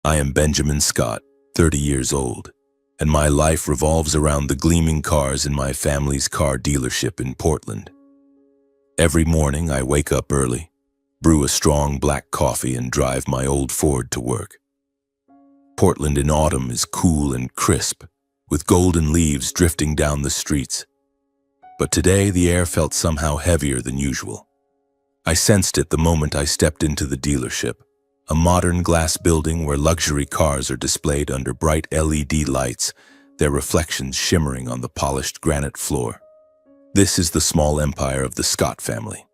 I am Benjamin Scott, 30 years old, and my life revolves around the gleaming cars in my family's car dealership in Portland. Every morning I wake up early, brew a strong black coffee, and drive my old Ford to work. Portland in autumn is cool and crisp, with golden leaves drifting down the streets. But today the air felt somehow heavier than usual. I sensed it the moment I stepped into the dealership, a modern glass building where luxury cars are displayed under bright LED lights, their reflections shimmering on the polished granite floor. This is the small empire of the Scott family.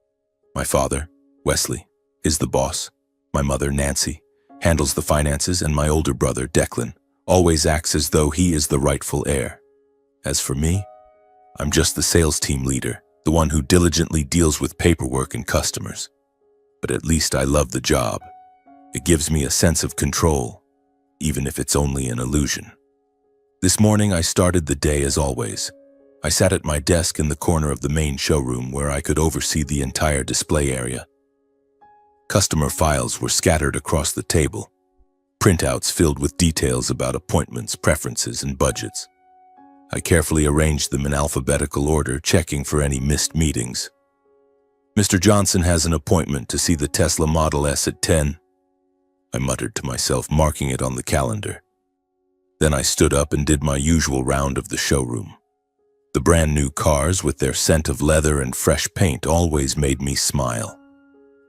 My father, Wesley, is the boss. My mother, Nancy, handles the finances, and my older brother, Declan, always acts as though he is the rightful heir. As for me, I'm just the sales team leader, the one who diligently deals with paperwork and customers. But at least I love the job. It gives me a sense of control, even if it's only an illusion. This morning I started the day as always. I sat at my desk in the corner of the main showroom where I could oversee the entire display area. Customer files were scattered across the table, printouts filled with details about appointments, preferences, and budgets. I carefully arranged them in alphabetical order, checking for any missed meetings. Mr. Johnson has an appointment to see the Tesla Model S at 10. I muttered to myself, marking it on the calendar. Then I stood up and did my usual round of the showroom. The brand new cars, with their scent of leather and fresh paint, always made me smile.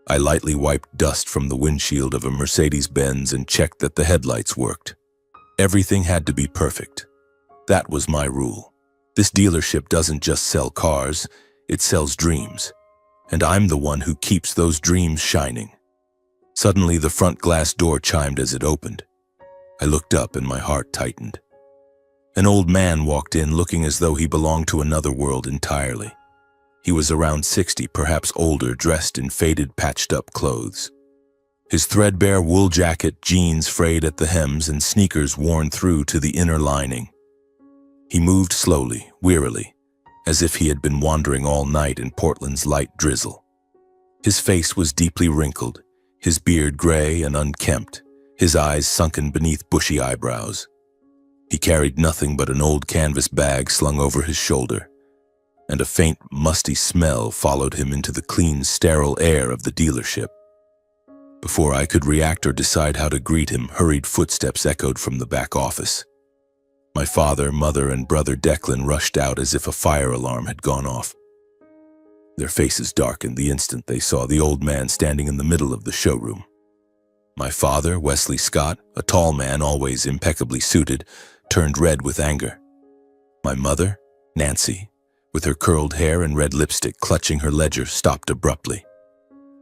I lightly wiped dust from the windshield of a Mercedes-Benz and checked that the headlights worked. Everything had to be perfect. That was my rule. This dealership doesn't just sell cars, it sells dreams. And I'm the one who keeps those dreams shining. Suddenly, the front glass door chimed as it opened. I looked up and my heart tightened. An old man walked in, looking as though he belonged to another world entirely. He was around 60, perhaps older, dressed in faded, patched-up clothes. His threadbare wool jacket, jeans frayed at the hems, and sneakers worn through to the inner lining. He moved slowly, wearily, as if he had been wandering all night in Portland's light drizzle. His face was deeply wrinkled, his beard gray and unkempt, his eyes sunken beneath bushy eyebrows. He carried nothing but an old canvas bag slung over his shoulder, and a faint, musty smell followed him into the clean, sterile air of the dealership. Before I could react or decide how to greet him, hurried footsteps echoed from the back office. My father, mother, and brother Declan rushed out as if a fire alarm had gone off. Their faces darkened the instant they saw the old man standing in the middle of the showroom. My father, Wesley Scott, a tall man always impeccably suited, turned red with anger. My mother, Nancy, with her curled hair and red lipstick clutching her ledger, stopped abruptly.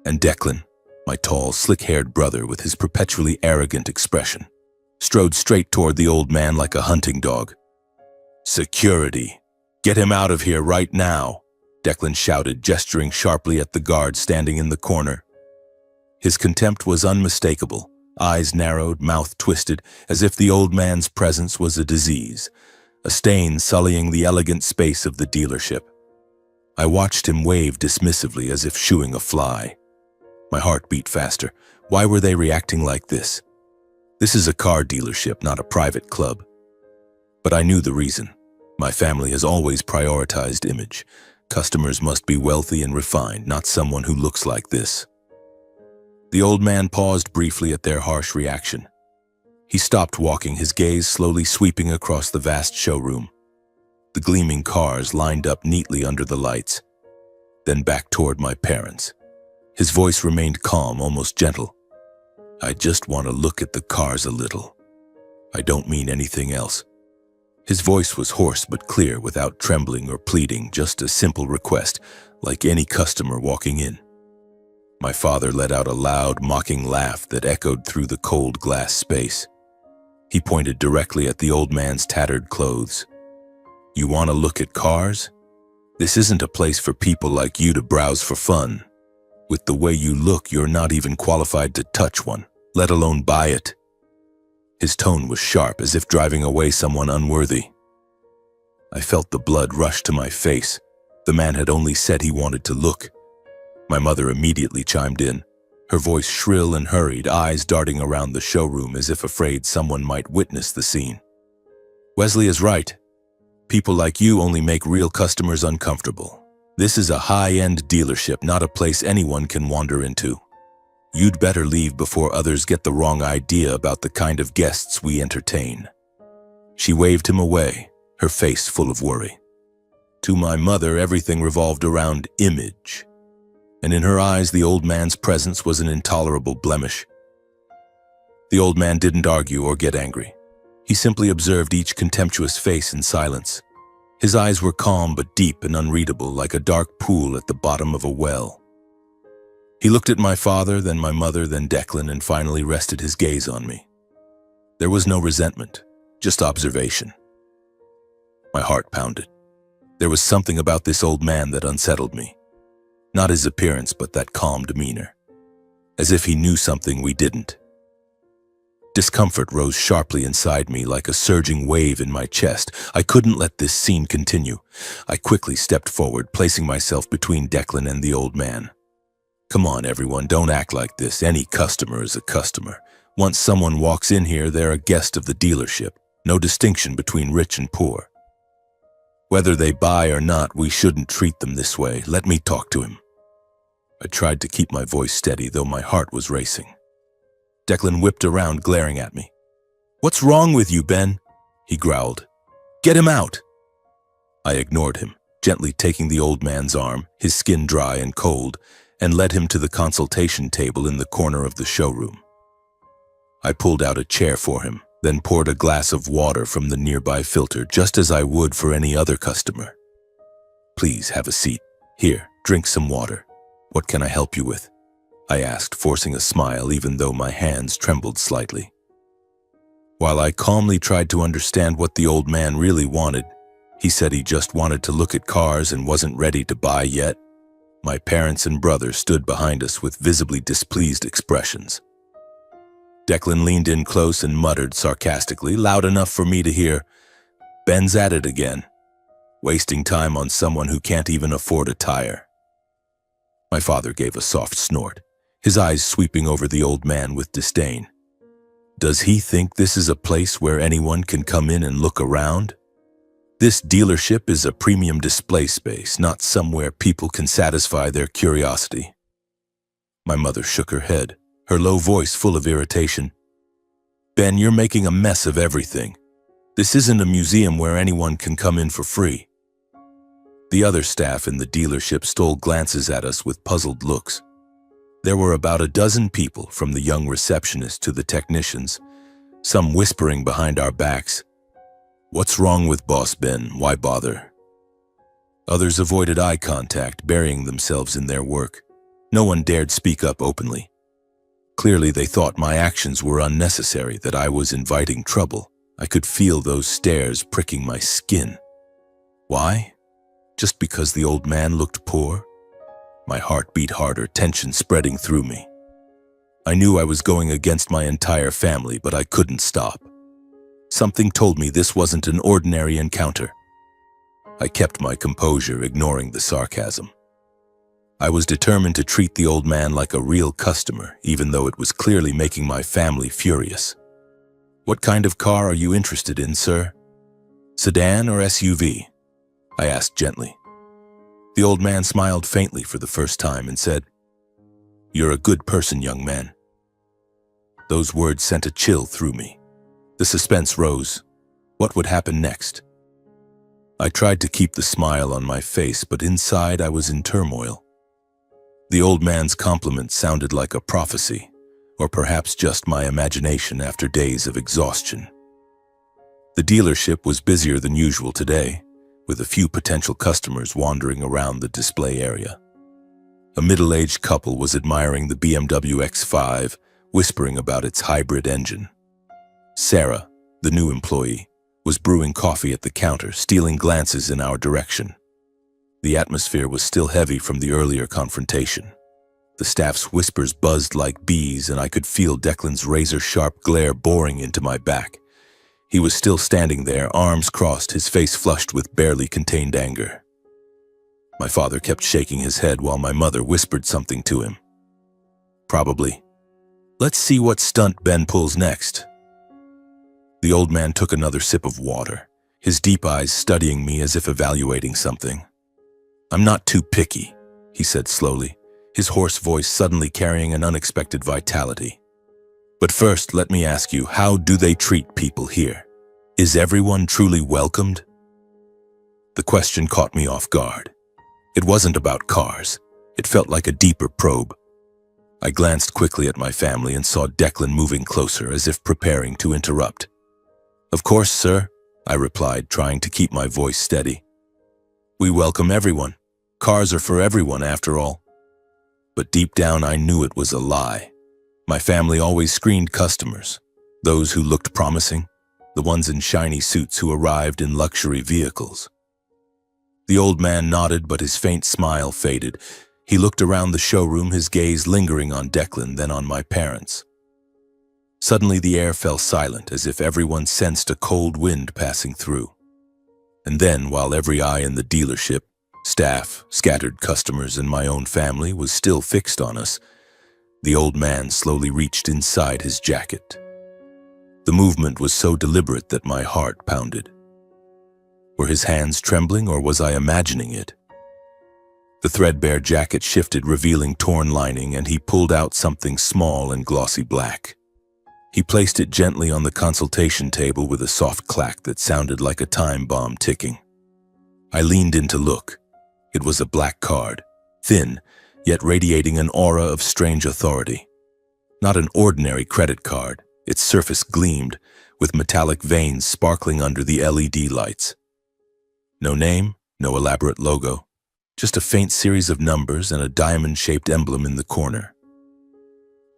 And Declan, my tall, slick-haired brother with his perpetually arrogant expression, strode straight toward the old man like a hunting dog. "Security! Get him out of here right now!" Declan shouted, gesturing sharply at the guard standing in the corner. His contempt was unmistakable, eyes narrowed, mouth twisted, as if the old man's presence was a disease, a stain sullying the elegant space of the dealership. I watched him wave dismissively as if shooing a fly. My heart beat faster. Why were they reacting like this? This is a car dealership, not a private club. But I knew the reason. My family has always prioritized image. Customers must be wealthy and refined, not someone who looks like this. The old man paused briefly at their harsh reaction. He stopped walking, his gaze slowly sweeping across the vast showroom. The gleaming cars lined up neatly under the lights, then back toward my parents. His voice remained calm, almost gentle. "I just want to look at the cars a little. I don't mean anything else." His voice was hoarse but clear, without trembling or pleading, just a simple request, like any customer walking in. My father let out a loud, mocking laugh that echoed through the cold glass space. He pointed directly at the old man's tattered clothes. "You want to look at cars? This isn't a place for people like you to browse for fun. With the way you look, you're not even qualified to touch one, let alone buy it." His tone was sharp, as if driving away someone unworthy. I felt the blood rush to my face. The man had only said he wanted to look. My mother immediately chimed in. her voice shrill and hurried, eyes darting around the showroom as if afraid someone might witness the scene. Wesley is right. People like you only make real customers uncomfortable. This is a high-end dealership, not a place anyone can wander into. You'd better leave before others get the wrong idea about the kind of guests we entertain. She waved him away, her face full of worry. To my mother, everything revolved around image, and in her eyes, the old man's presence was an intolerable blemish. The old man didn't argue or get angry. He simply observed each contemptuous face in silence. His eyes were calm but deep and unreadable, like a dark pool at the bottom of a well. He looked at my father, then my mother, then Declan, and finally rested his gaze on me. There was no resentment, just observation. My heart pounded. There was something about this old man that unsettled me. Not his appearance, but that calm demeanor. As if he knew something we didn't. Discomfort rose sharply inside me like a surging wave in my chest. I couldn't let this scene continue. I quickly stepped forward, placing myself between Declan and the old man. Come on, everyone, don't act like this. Any customer is a customer. Once someone walks in here, they're a guest of the dealership. No distinction between rich and poor. Whether they buy or not, we shouldn't treat them this way. Let me talk to him. I tried to keep my voice steady, though my heart was racing. Declan whipped around, glaring at me. "What's wrong with you, Ben?" he growled. "Get him out!" I ignored him, gently taking the old man's arm, his skin dry and cold, and led him to the consultation table in the corner of the showroom. I pulled out a chair for him, then poured a glass of water from the nearby filter, just as I would for any other customer. "Please have a seat. Here, drink some water. What can I help you with?" I asked, forcing a smile even though my hands trembled slightly. While I calmly tried to understand what the old man really wanted, he said he just wanted to look at cars and wasn't ready to buy yet. My parents and brother stood behind us with visibly displeased expressions. Declan leaned in close and muttered sarcastically, loud enough for me to hear, "Ben's at it again, wasting time on someone who can't even afford a tire." My father gave a soft snort, his eyes sweeping over the old man with disdain. Does he think this is a place where anyone can come in and look around? This dealership is a premium display space, not somewhere people can satisfy their curiosity. My mother shook her head, her low voice full of irritation. "Ben, you're making a mess of everything. This isn't a museum where anyone can come in for free." The other staff in the dealership stole glances at us with puzzled looks. There were about a dozen people, from the young receptionist to the technicians, some whispering behind our backs, "What's wrong with Boss Ben? Why bother?" Others avoided eye contact, burying themselves in their work. No one dared speak up openly. Clearly they thought my actions were unnecessary, that I was inviting trouble. I could feel those stares pricking my skin. Why? Just because the old man looked poor? My heart beat harder, tension spreading through me. I knew I was going against my entire family, but I couldn't stop. Something told me this wasn't an ordinary encounter. I kept my composure, ignoring the sarcasm. I was determined to treat the old man like a real customer, even though it was clearly making my family furious. "What kind of car are you interested in, sir? Sedan or SUV?" I asked gently. The old man smiled faintly for the first time and said, "You're a good person, young man." Those words sent a chill through me. The suspense rose. What would happen next? I tried to keep the smile on my face, but inside I was in turmoil. The old man's compliment sounded like a prophecy, or perhaps just my imagination after days of exhaustion. The dealership was busier than usual today, with a few potential customers wandering around the display area. A middle-aged couple was admiring the BMW X5, whispering about its hybrid engine. Sarah, the new employee, was brewing coffee at the counter, stealing glances in our direction. The atmosphere was still heavy from the earlier confrontation. The staff's whispers buzzed like bees, and I could feel Declan's razor-sharp glare boring into my back. He was still standing there, arms crossed, his face flushed with barely contained anger. My father kept shaking his head while my mother whispered something to him. probably. Let's see what stunt Ben pulls next." The old man took another sip of water, his deep eyes studying me as if evaluating something. "I'm not too picky," he said slowly, his hoarse voice suddenly carrying an unexpected vitality. "But first, let me ask you, how do they treat people here? Is everyone truly welcomed?" The question caught me off guard. It wasn't about cars. It felt like a deeper probe. I glanced quickly at my family and saw Declan moving closer as if preparing to interrupt. "Of course, sir," I replied, trying to keep my voice steady. "We welcome everyone. Cars are for everyone, after all." But deep down, I knew it was a lie. My family always screened customers, those who looked promising, the ones in shiny suits who arrived in luxury vehicles. The old man nodded, but his faint smile faded. He looked around the showroom, his gaze lingering on Declan, then on my parents. Suddenly the air fell silent, as if everyone sensed a cold wind passing through. And then, while every eye in the dealership, staff, scattered customers, and my own family was still fixed on us, the old man slowly reached inside his jacket. The movement was so deliberate that my heart pounded. Were his hands trembling, or was I imagining it? The threadbare jacket shifted, revealing torn lining, and he pulled out something small and glossy black. He placed it gently on the consultation table with a soft clack that sounded like a time bomb ticking. I leaned in to look. It was a black card, thin, yet radiating an aura of strange authority. Not an ordinary credit card, its surface gleamed, with metallic veins sparkling under the LED lights. No name, no elaborate logo, just a faint series of numbers and a diamond-shaped emblem in the corner.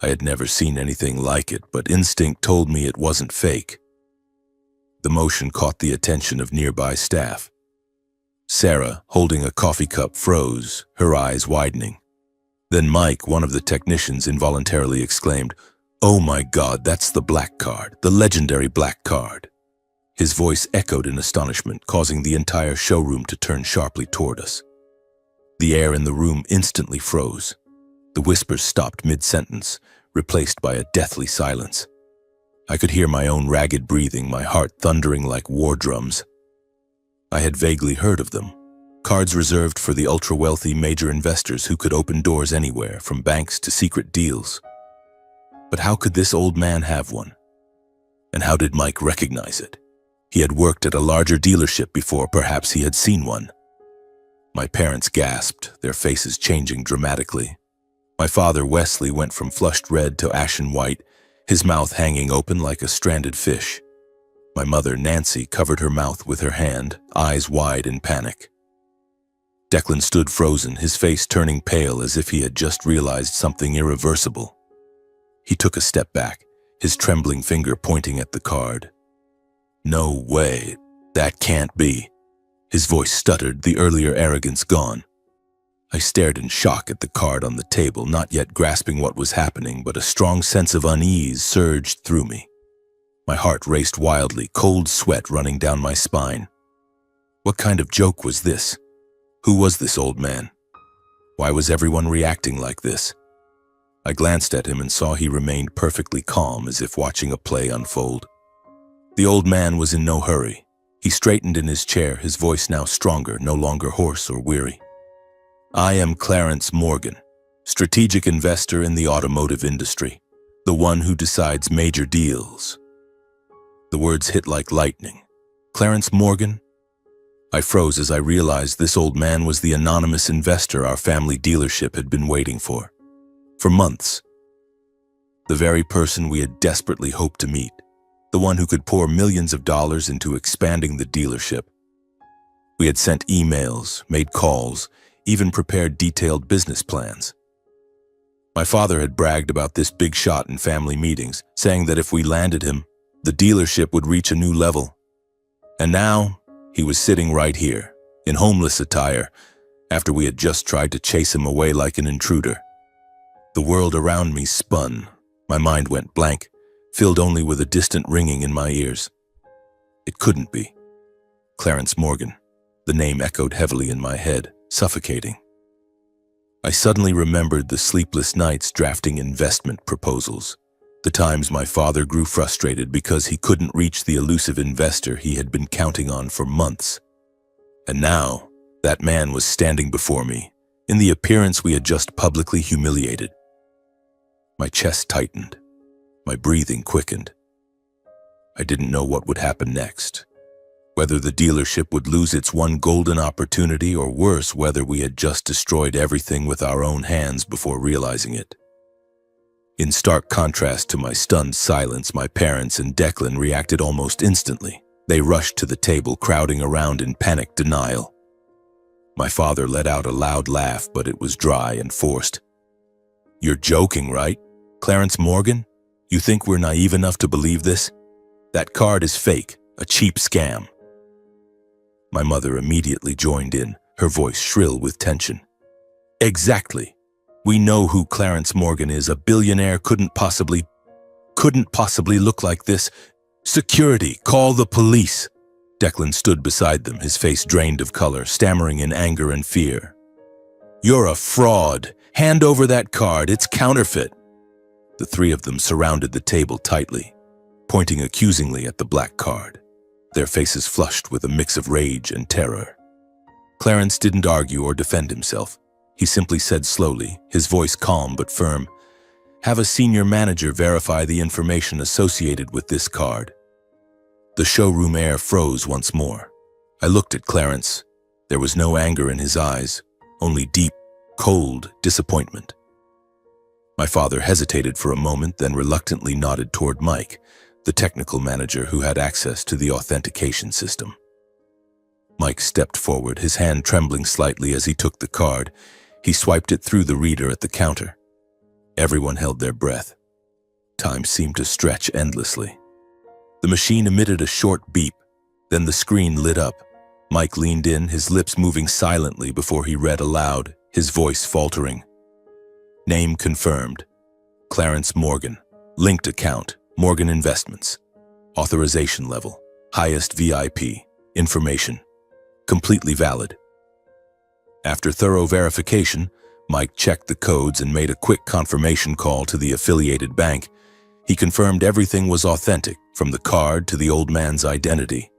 I had never seen anything like it, but instinct told me it wasn't fake. The motion caught the attention of nearby staff. Sarah, holding a coffee cup, froze, her eyes widening. Then Mike, one of the technicians, involuntarily exclaimed, "Oh my God, that's the black card, the legendary black card." His voice echoed in astonishment, causing the entire showroom to turn sharply toward us. The air in the room instantly froze. The whispers stopped mid-sentence, replaced by a deathly silence. I could hear my own ragged breathing, my heart thundering like war drums. I had vaguely heard of them. Cards reserved for the ultra-wealthy major investors who could open doors anywhere, from banks to secret deals. But how could this old man have one? And how did Mike recognize it? He had worked at a larger dealership before, perhaps he had seen one. My parents gasped, their faces changing dramatically. My father, Wesley, went from flushed red to ashen white, his mouth hanging open like a stranded fish. My mother, Nancy, covered her mouth with her hand, eyes wide in panic. Declan stood frozen, his face turning pale as if he had just realized something irreversible. He took a step back, his trembling finger pointing at the card. "No way, that can't be." His voice stuttered, the earlier arrogance gone. I stared in shock at the card on the table, not yet grasping what was happening, but a strong sense of unease surged through me. My heart raced wildly, cold sweat running down my spine. What kind of joke was this? Who was this old man? Why was everyone reacting like this? I glanced at him and saw he remained perfectly calm, as if watching a play unfold. The old man was in no hurry. He straightened in his chair, his voice now stronger, no longer hoarse or weary. "I am Clarence Morgan, strategic investor in the automotive industry, the one who decides major deals." The words hit like lightning. Clarence Morgan? I froze as I realized this old man was the anonymous investor our family dealership had been waiting for months. The very person we had desperately hoped to meet, the one who could pour millions of dollars into expanding the dealership. We had sent emails, made calls, even prepared detailed business plans. My father had bragged about this big shot in family meetings, saying that if we landed him, the dealership would reach a new level. And now, he was sitting right here, in homeless attire, after we had just tried to chase him away like an intruder. The world around me spun. My mind went blank, filled only with a distant ringing in my ears. It couldn't be. Clarence Morgan. The name echoed heavily in my head, suffocating. I suddenly remembered the sleepless nights drafting investment proposals, the times my father grew frustrated because he couldn't reach the elusive investor he had been counting on for months. And now, that man was standing before me, in the appearance we had just publicly humiliated. My chest tightened. My breathing quickened. I didn't know what would happen next. Whether the dealership would lose its one golden opportunity, or worse, whether we had just destroyed everything with our own hands before realizing it. In stark contrast to my stunned silence, my parents and Declan reacted almost instantly. They rushed to the table, crowding around in panicked denial. My father let out a loud laugh, but it was dry and forced. "You're joking, right? Clarence Morgan? You think we're naive enough to believe this? That card is fake, a cheap scam." My mother immediately joined in, her voice shrill with tension. "Exactly. We know who Clarence Morgan is. A billionaire couldn't possibly look like this. Security, call the police." Declan stood beside them, his face drained of color, stammering in anger and fear. "You're a fraud. Hand over that card. It's counterfeit." The three of them surrounded the table tightly, pointing accusingly at the black card, their faces flushed with a mix of rage and terror. Clarence didn't argue or defend himself. He simply said slowly, his voice calm but firm, "Have a senior manager verify the information associated with this card." The showroom air froze once more. I looked at Clarence. There was no anger in his eyes, only deep, cold disappointment. My father hesitated for a moment, then reluctantly nodded toward Mike, the technical manager who had access to the authentication system. Mike stepped forward, his hand trembling slightly as he took the card. He swiped it through the reader at the counter. Everyone held their breath. Time seemed to stretch endlessly. The machine emitted a short beep, then the screen lit up. Mike leaned in, his lips moving silently before he read aloud, his voice faltering. "Name confirmed. Clarence Morgan. Linked account. Morgan Investments. Authorization level. Highest VIP. Information. Completely valid." After thorough verification, Mike checked the codes and made a quick confirmation call to the affiliated bank. He confirmed everything was authentic, from the card to the old man's identity.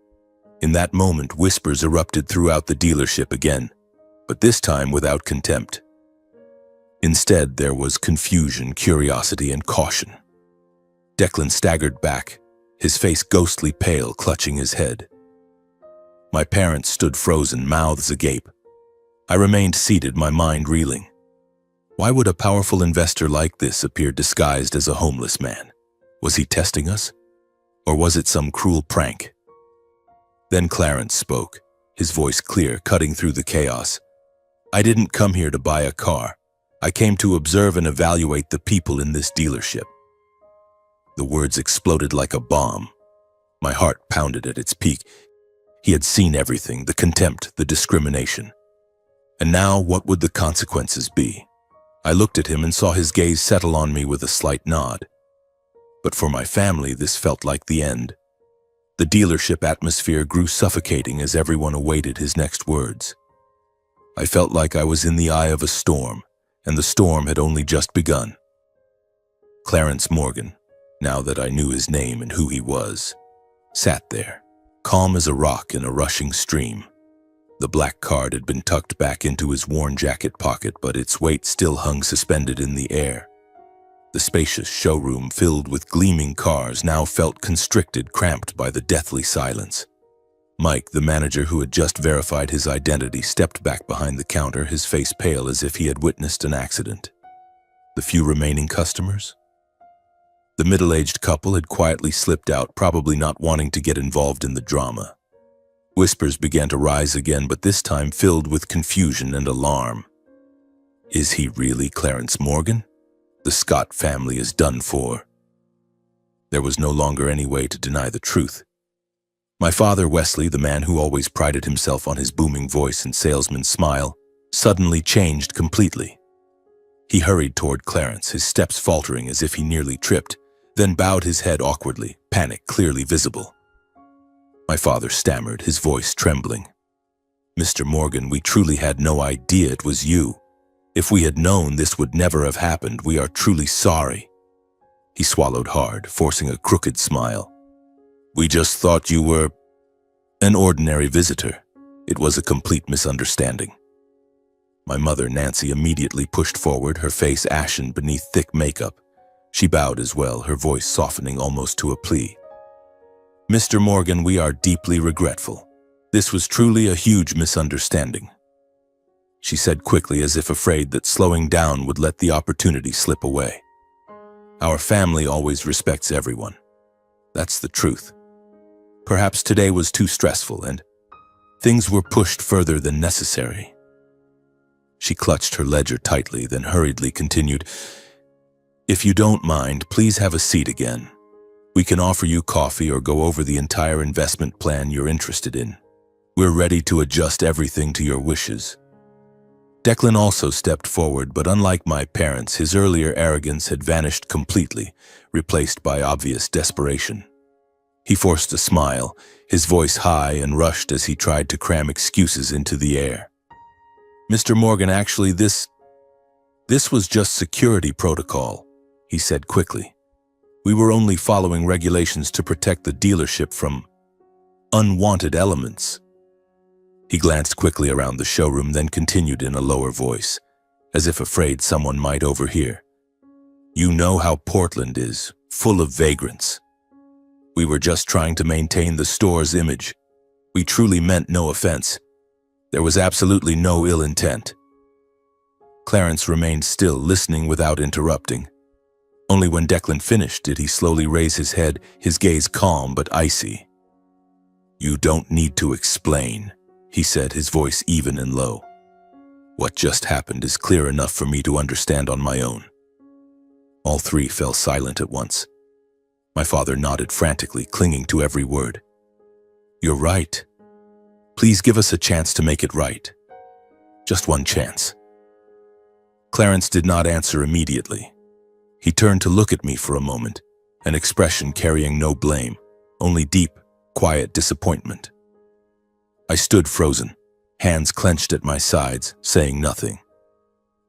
In that moment, whispers erupted throughout the dealership again, but this time without contempt. Instead, there was confusion, curiosity, and caution. Declan staggered back, his face ghostly pale, clutching his head. My parents stood frozen, mouths agape. I remained seated, my mind reeling. Why would a powerful investor like this appear disguised as a homeless man? Was he testing us? Or was it some cruel prank? Then Clarence spoke, his voice clear, cutting through the chaos. "I didn't come here to buy a car. I came to observe and evaluate the people in this dealership." The words exploded like a bomb. My heart pounded at its peak. He had seen everything, the contempt, the discrimination. And now, what would the consequences be? I looked at him and saw his gaze settle on me with a slight nod. But for my family, this felt like the end. The dealership atmosphere grew suffocating as everyone awaited his next words. I felt like I was in the eye of a storm, and the storm had only just begun. Clarence Morgan, now that I knew his name and who he was, sat there, calm as a rock in a rushing stream. The black card had been tucked back into his worn jacket pocket, but its weight still hung suspended in the air. The spacious showroom filled with gleaming cars now felt constricted, cramped by the deathly silence. Mike, the manager who had just verified his identity, stepped back behind the counter, his face pale as if he had witnessed an accident. The few remaining customers? The middle-aged couple had quietly slipped out, probably not wanting to get involved in the drama. Whispers began to rise again, but this time filled with confusion and alarm. Is he really Clarence Morgan? The Scott family is done for. There was no longer any way to deny the truth. My father, Wesley, the man who always prided himself on his booming voice and salesman's smile, suddenly changed completely. He hurried toward Clarence, his steps faltering as if he nearly tripped, then bowed his head awkwardly, panic clearly visible. My father stammered, his voice trembling. "Mr. Morgan, we truly had no idea it was you." If we had known this would never have happened, we are truly sorry." He swallowed hard, forcing a crooked smile. "We just thought you were an ordinary visitor. It was a complete misunderstanding." My mother, Nancy, immediately pushed forward, her face ashen beneath thick makeup. She bowed as well, her voice softening almost to a plea. "Mr. Morgan, we are deeply regretful. This was truly a huge misunderstanding," she said quickly, as if afraid that slowing down would let the opportunity slip away. "Our family always respects everyone. That's the truth. Perhaps today was too stressful and things were pushed further than necessary." She clutched her ledger tightly, then hurriedly continued, "If you don't mind, please have a seat again. We can offer you coffee or go over the entire investment plan you're interested in. We're ready to adjust everything to your wishes." Declan also stepped forward, but unlike my parents, his earlier arrogance had vanished completely, replaced by obvious desperation. He forced a smile, his voice high and rushed as he tried to cram excuses into the air. "Mr. Morgan, actually, this was just security protocol," he said quickly. "We were only following regulations to protect the dealership from unwanted elements." He glanced quickly around the showroom, then continued in a lower voice, as if afraid someone might overhear. "You know how Portland is, full of vagrants. We were just trying to maintain the store's image. We truly meant no offense. There was absolutely no ill intent." Clarence remained still, listening without interrupting. Only when Declan finished did he slowly raise his head, his gaze calm but icy. "You don't need to explain," he said, his voice even and low. "What just happened is clear enough for me to understand on my own." All three fell silent at once. My father nodded frantically, clinging to every word. "You're right. Please give us a chance to make it right. Just one chance." Clarence did not answer immediately. He turned to look at me for a moment, an expression carrying no blame, only deep, quiet disappointment. I stood frozen, hands clenched at my sides, saying nothing.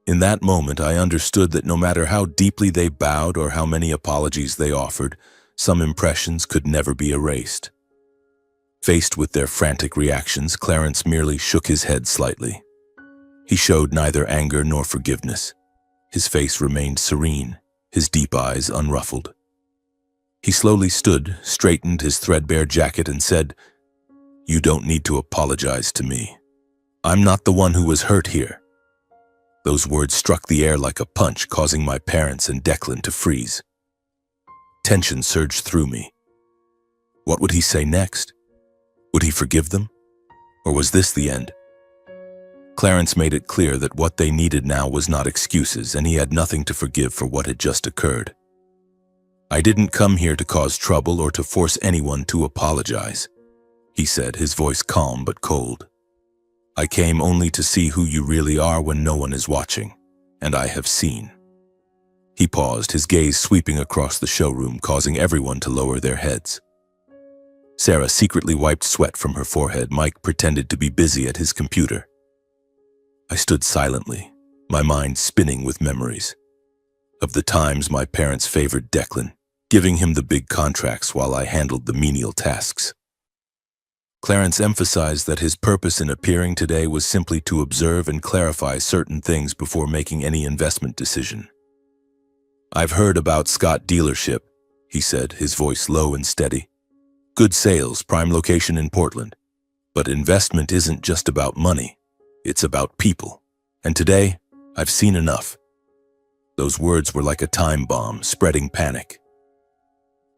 In that moment, I understood that no matter how deeply they bowed or how many apologies they offered, some impressions could never be erased. Faced with their frantic reactions, Clarence merely shook his head slightly. He showed neither anger nor forgiveness. His face remained serene, his deep eyes unruffled. He slowly stood, straightened his threadbare jacket, and said, "You don't need to apologize to me. I'm not the one who was hurt here." Those words struck the air like a punch, causing my parents and Declan to freeze. Tension surged through me. What would he say next? Would he forgive them? Or was this the end? Clarence made it clear that what they needed now was not excuses, and he had nothing to forgive for what had just occurred. "I didn't come here to cause trouble or to force anyone to apologize," he said, his voice calm but cold. "I came only to see who you really are when no one is watching, and I have seen." He paused, his gaze sweeping across the showroom, causing everyone to lower their heads. Sarah secretly wiped sweat from her forehead. Mike pretended to be busy at his computer. I stood silently, my mind spinning with memories of the times my parents favored Declan, giving him the big contracts while I handled the menial tasks. Clarence emphasized that his purpose in appearing today was simply to observe and clarify certain things before making any investment decision. "I've heard about Scott dealership," he said, his voice low and steady. "Good sales, prime location in Portland. But investment isn't just about money. It's about people. And today, I've seen enough." Those words were like a time bomb, spreading panic.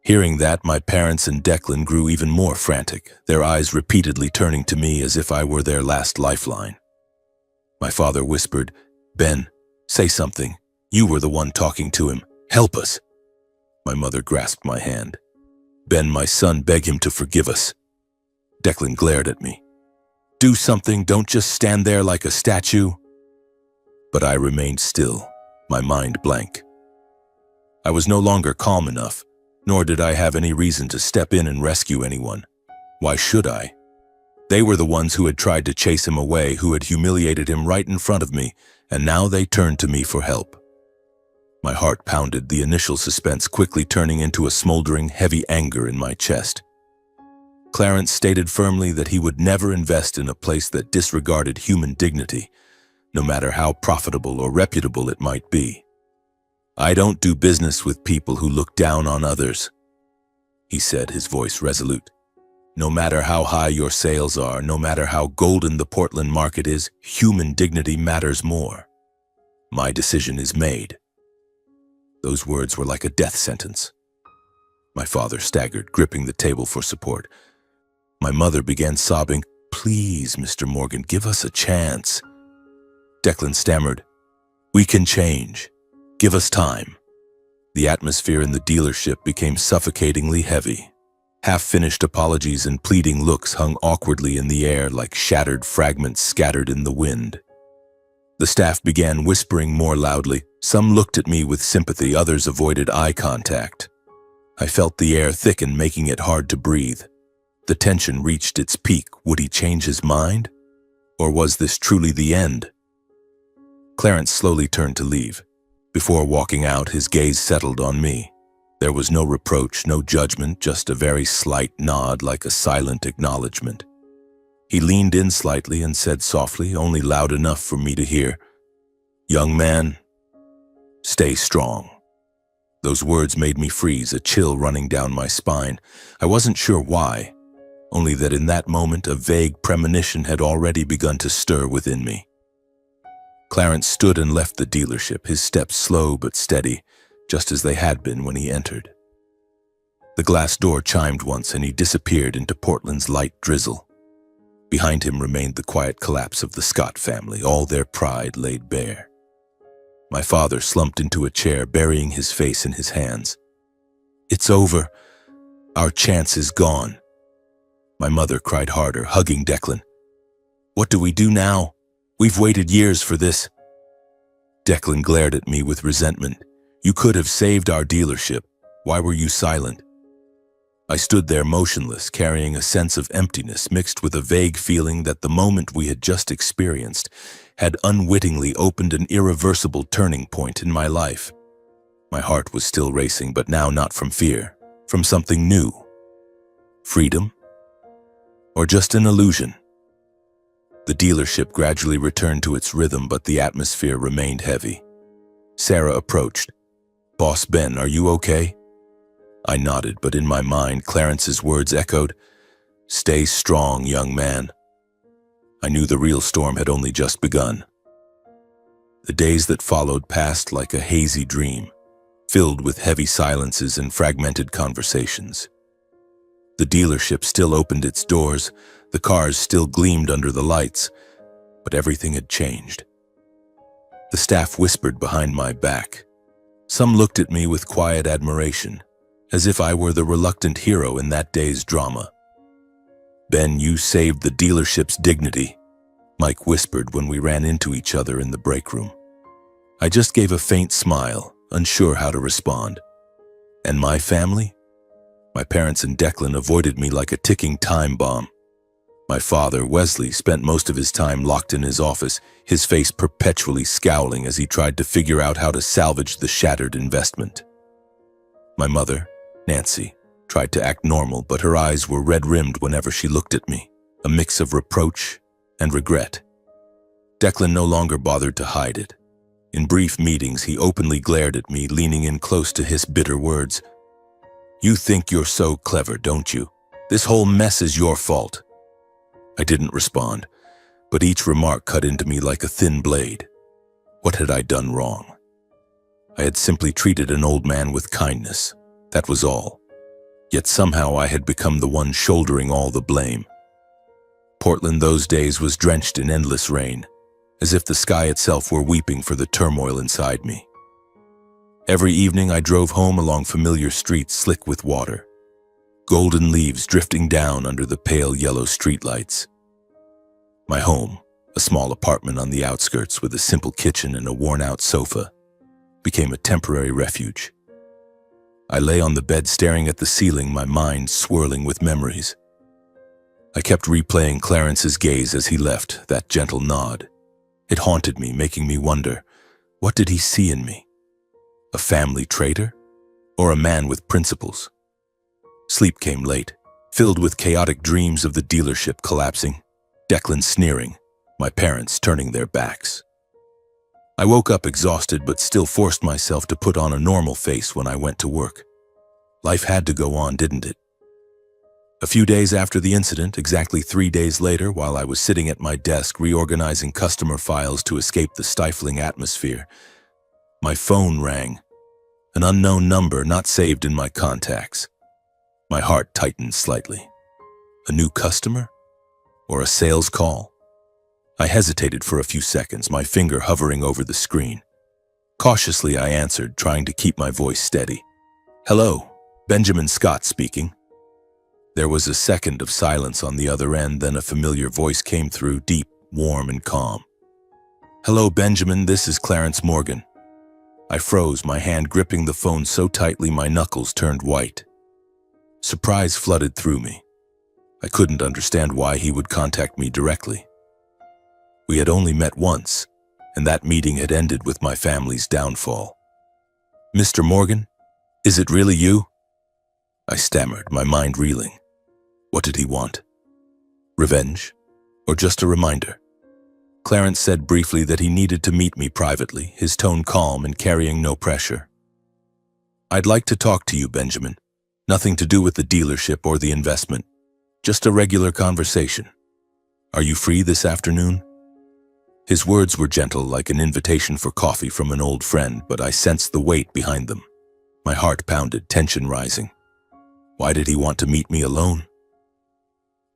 Hearing that, my parents and Declan grew even more frantic, their eyes repeatedly turning to me as if I were their last lifeline. My father whispered, "Ben, say something. You were the one talking to him. Help us." My mother grasped my hand. "Ben, my son, beg him to forgive us." Declan glared at me. "Do something, don't just stand there like a statue." But I remained still, my mind blank. I was no longer calm enough, nor did I have any reason to step in and rescue anyone. Why should I? They were the ones who had tried to chase him away, who had humiliated him right in front of me, and now they turned to me for help. My heart pounded, the initial suspense quickly turning into a smoldering, heavy anger in my chest. Clarence stated firmly that he would never invest in a place that disregarded human dignity, no matter how profitable or reputable it might be. "I don't do business with people who look down on others," he said, his voice resolute. "No matter how high your sales are, no matter how golden the Portland market is, human dignity matters more. My decision is made." Those words were like a death sentence. My father staggered, gripping the table for support. My mother began sobbing. "Please, Mr. Morgan, give us a chance." Declan stammered, "We can change. Give us time." The atmosphere in the dealership became suffocatingly heavy. Half-finished apologies and pleading looks hung awkwardly in the air like shattered fragments scattered in the wind. The staff began whispering more loudly. Some looked at me with sympathy, others avoided eye contact. I felt the air thicken, making it hard to breathe. The tension reached its peak. Would he change his mind? Or was this truly the end? Clarence slowly turned to leave. Before walking out, his gaze settled on me. There was no reproach, no judgment, just a very slight nod like a silent acknowledgement. He leaned in slightly and said softly, only loud enough for me to hear, "Young man, stay strong." Those words made me freeze, a chill running down my spine. I wasn't sure why, only that in that moment a vague premonition had already begun to stir within me. Clarence stood and left the dealership, his steps slow but steady, just as they had been when he entered. The glass door chimed once and he disappeared into Portland's light drizzle. Behind him remained the quiet collapse of the Scott family, all their pride laid bare. My father slumped into a chair, burying his face in his hands. "It's over. Our chance is gone." My mother cried harder, hugging Declan. "What do we do now? We've waited years for this." Declan glared at me with resentment. "You could have saved our dealership. Why were you silent?" I stood there motionless, carrying a sense of emptiness mixed with a vague feeling that the moment we had just experienced had unwittingly opened an irreversible turning point in my life. My heart was still racing, but now not from fear, from something new. Freedom? Or just an illusion? The dealership gradually returned to its rhythm, but the atmosphere remained heavy. Sarah approached. "Boss Ben, are you okay?" I nodded, but in my mind, Clarence's words echoed, "Stay strong, young man." I knew the real storm had only just begun. The days that followed passed like a hazy dream, filled with heavy silences and fragmented conversations. The dealership still opened its doors, the cars still gleamed under the lights, but everything had changed. The staff whispered behind my back. Some looked at me with quiet admiration, as if I were the reluctant hero in that day's drama. "Ben, you saved the dealership's dignity," Mike whispered when we ran into each other in the break room. I just gave a faint smile, unsure how to respond. And my family? My parents and Declan avoided me like a ticking time bomb. My father, Wesley, spent most of his time locked in his office, his face perpetually scowling as he tried to figure out how to salvage the shattered investment. My mother, Nancy, tried to act normal, but her eyes were red-rimmed whenever she looked at me, a mix of reproach and regret. Declan no longer bothered to hide it. In brief meetings, he openly glared at me, leaning in close to his bitter words. "You think you're so clever, don't you? This whole mess is your fault." I didn't respond, but each remark cut into me like a thin blade. What had I done wrong? I had simply treated an old man with kindness. That was all. Yet somehow I had become the one shouldering all the blame. Portland those days was drenched in endless rain, as if the sky itself were weeping for the turmoil inside me. Every evening I drove home along familiar streets slick with water, golden leaves drifting down under the pale yellow streetlights. My home, a small apartment on the outskirts with a simple kitchen and a worn-out sofa, became a temporary refuge. I lay on the bed staring at the ceiling, my mind swirling with memories. I kept replaying Clarence's gaze as he left, that gentle nod. It haunted me, making me wonder, what did he see in me? A family traitor? Or a man with principles? Sleep came late, filled with chaotic dreams of the dealership collapsing, Declan sneering, my parents turning their backs. I woke up exhausted but still forced myself to put on a normal face when I went to work. Life had to go on, didn't it? A few days after the incident, exactly 3 days later, while I was sitting at my desk reorganizing customer files to escape the stifling atmosphere, my phone rang. An unknown number not saved in my contacts. My heart tightened slightly. A new customer? Or a sales call? I hesitated for a few seconds, my finger hovering over the screen. Cautiously, I answered, trying to keep my voice steady. "Hello, Benjamin Scott speaking." There was a second of silence on the other end, then a familiar voice came through, deep, warm, and calm. "Hello, Benjamin, this is Clarence Morgan." I froze, my hand gripping the phone so tightly my knuckles turned white. Surprise flooded through me. I couldn't understand why he would contact me directly. We had only met once, and that meeting had ended with my family's downfall. "Mr. Morgan, is it really you?" I stammered, my mind reeling. What did he want? Revenge? Or just a reminder? Clarence said briefly that he needed to meet me privately, his tone calm and carrying no pressure. "I'd like to talk to you, Benjamin. Nothing to do with the dealership or the investment. Just a regular conversation. Are you free this afternoon?" His words were gentle, like an invitation for coffee from an old friend, but I sensed the weight behind them. My heart pounded, tension rising. Why did he want to meet me alone?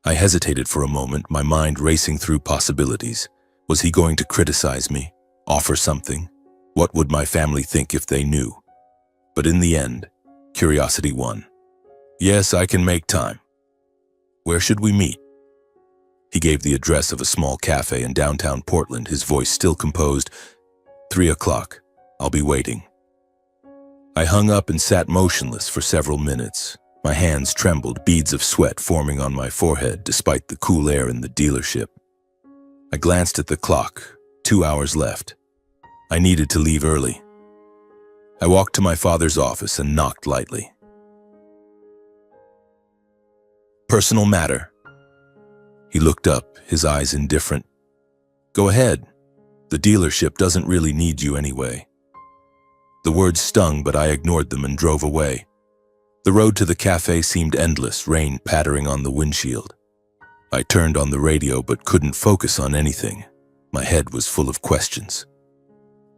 I hesitated for a moment, my mind racing through possibilities. Was he going to criticize me? Offer something? What would my family think if they knew? But in the end, curiosity won. "Yes, I can make time. Where should we meet?" He gave the address of a small cafe in downtown Portland, his voice still composed. 3 o'clock. I'll be waiting." I hung up and sat motionless for several minutes. My hands trembled, beads of sweat forming on my forehead despite the cool air in the dealership. I glanced at the clock. 2 hours left. I needed to leave early. I walked to my father's office and knocked lightly. "Personal matter." He looked up, his eyes indifferent. "Go ahead. The dealership doesn't really need you anyway." The words stung, but I ignored them and drove away. The road to the cafe seemed endless, rain pattering on the windshield. I turned on the radio but couldn't focus on anything. My head was full of questions.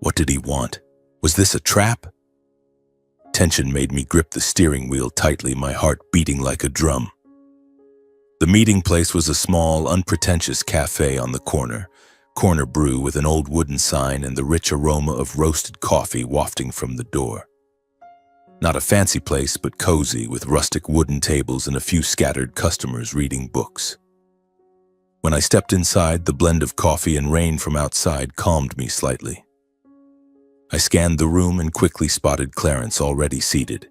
What did he want? Was this a trap? Tension made me grip the steering wheel tightly, my heart beating like a drum. The meeting place was a small, unpretentious cafe on the corner brew with an old wooden sign and the rich aroma of roasted coffee wafting from the door. Not a fancy place, but cozy, with rustic wooden tables and a few scattered customers reading books. When I stepped inside, the blend of coffee and rain from outside calmed me slightly. I scanned the room and quickly spotted Clarence already seated.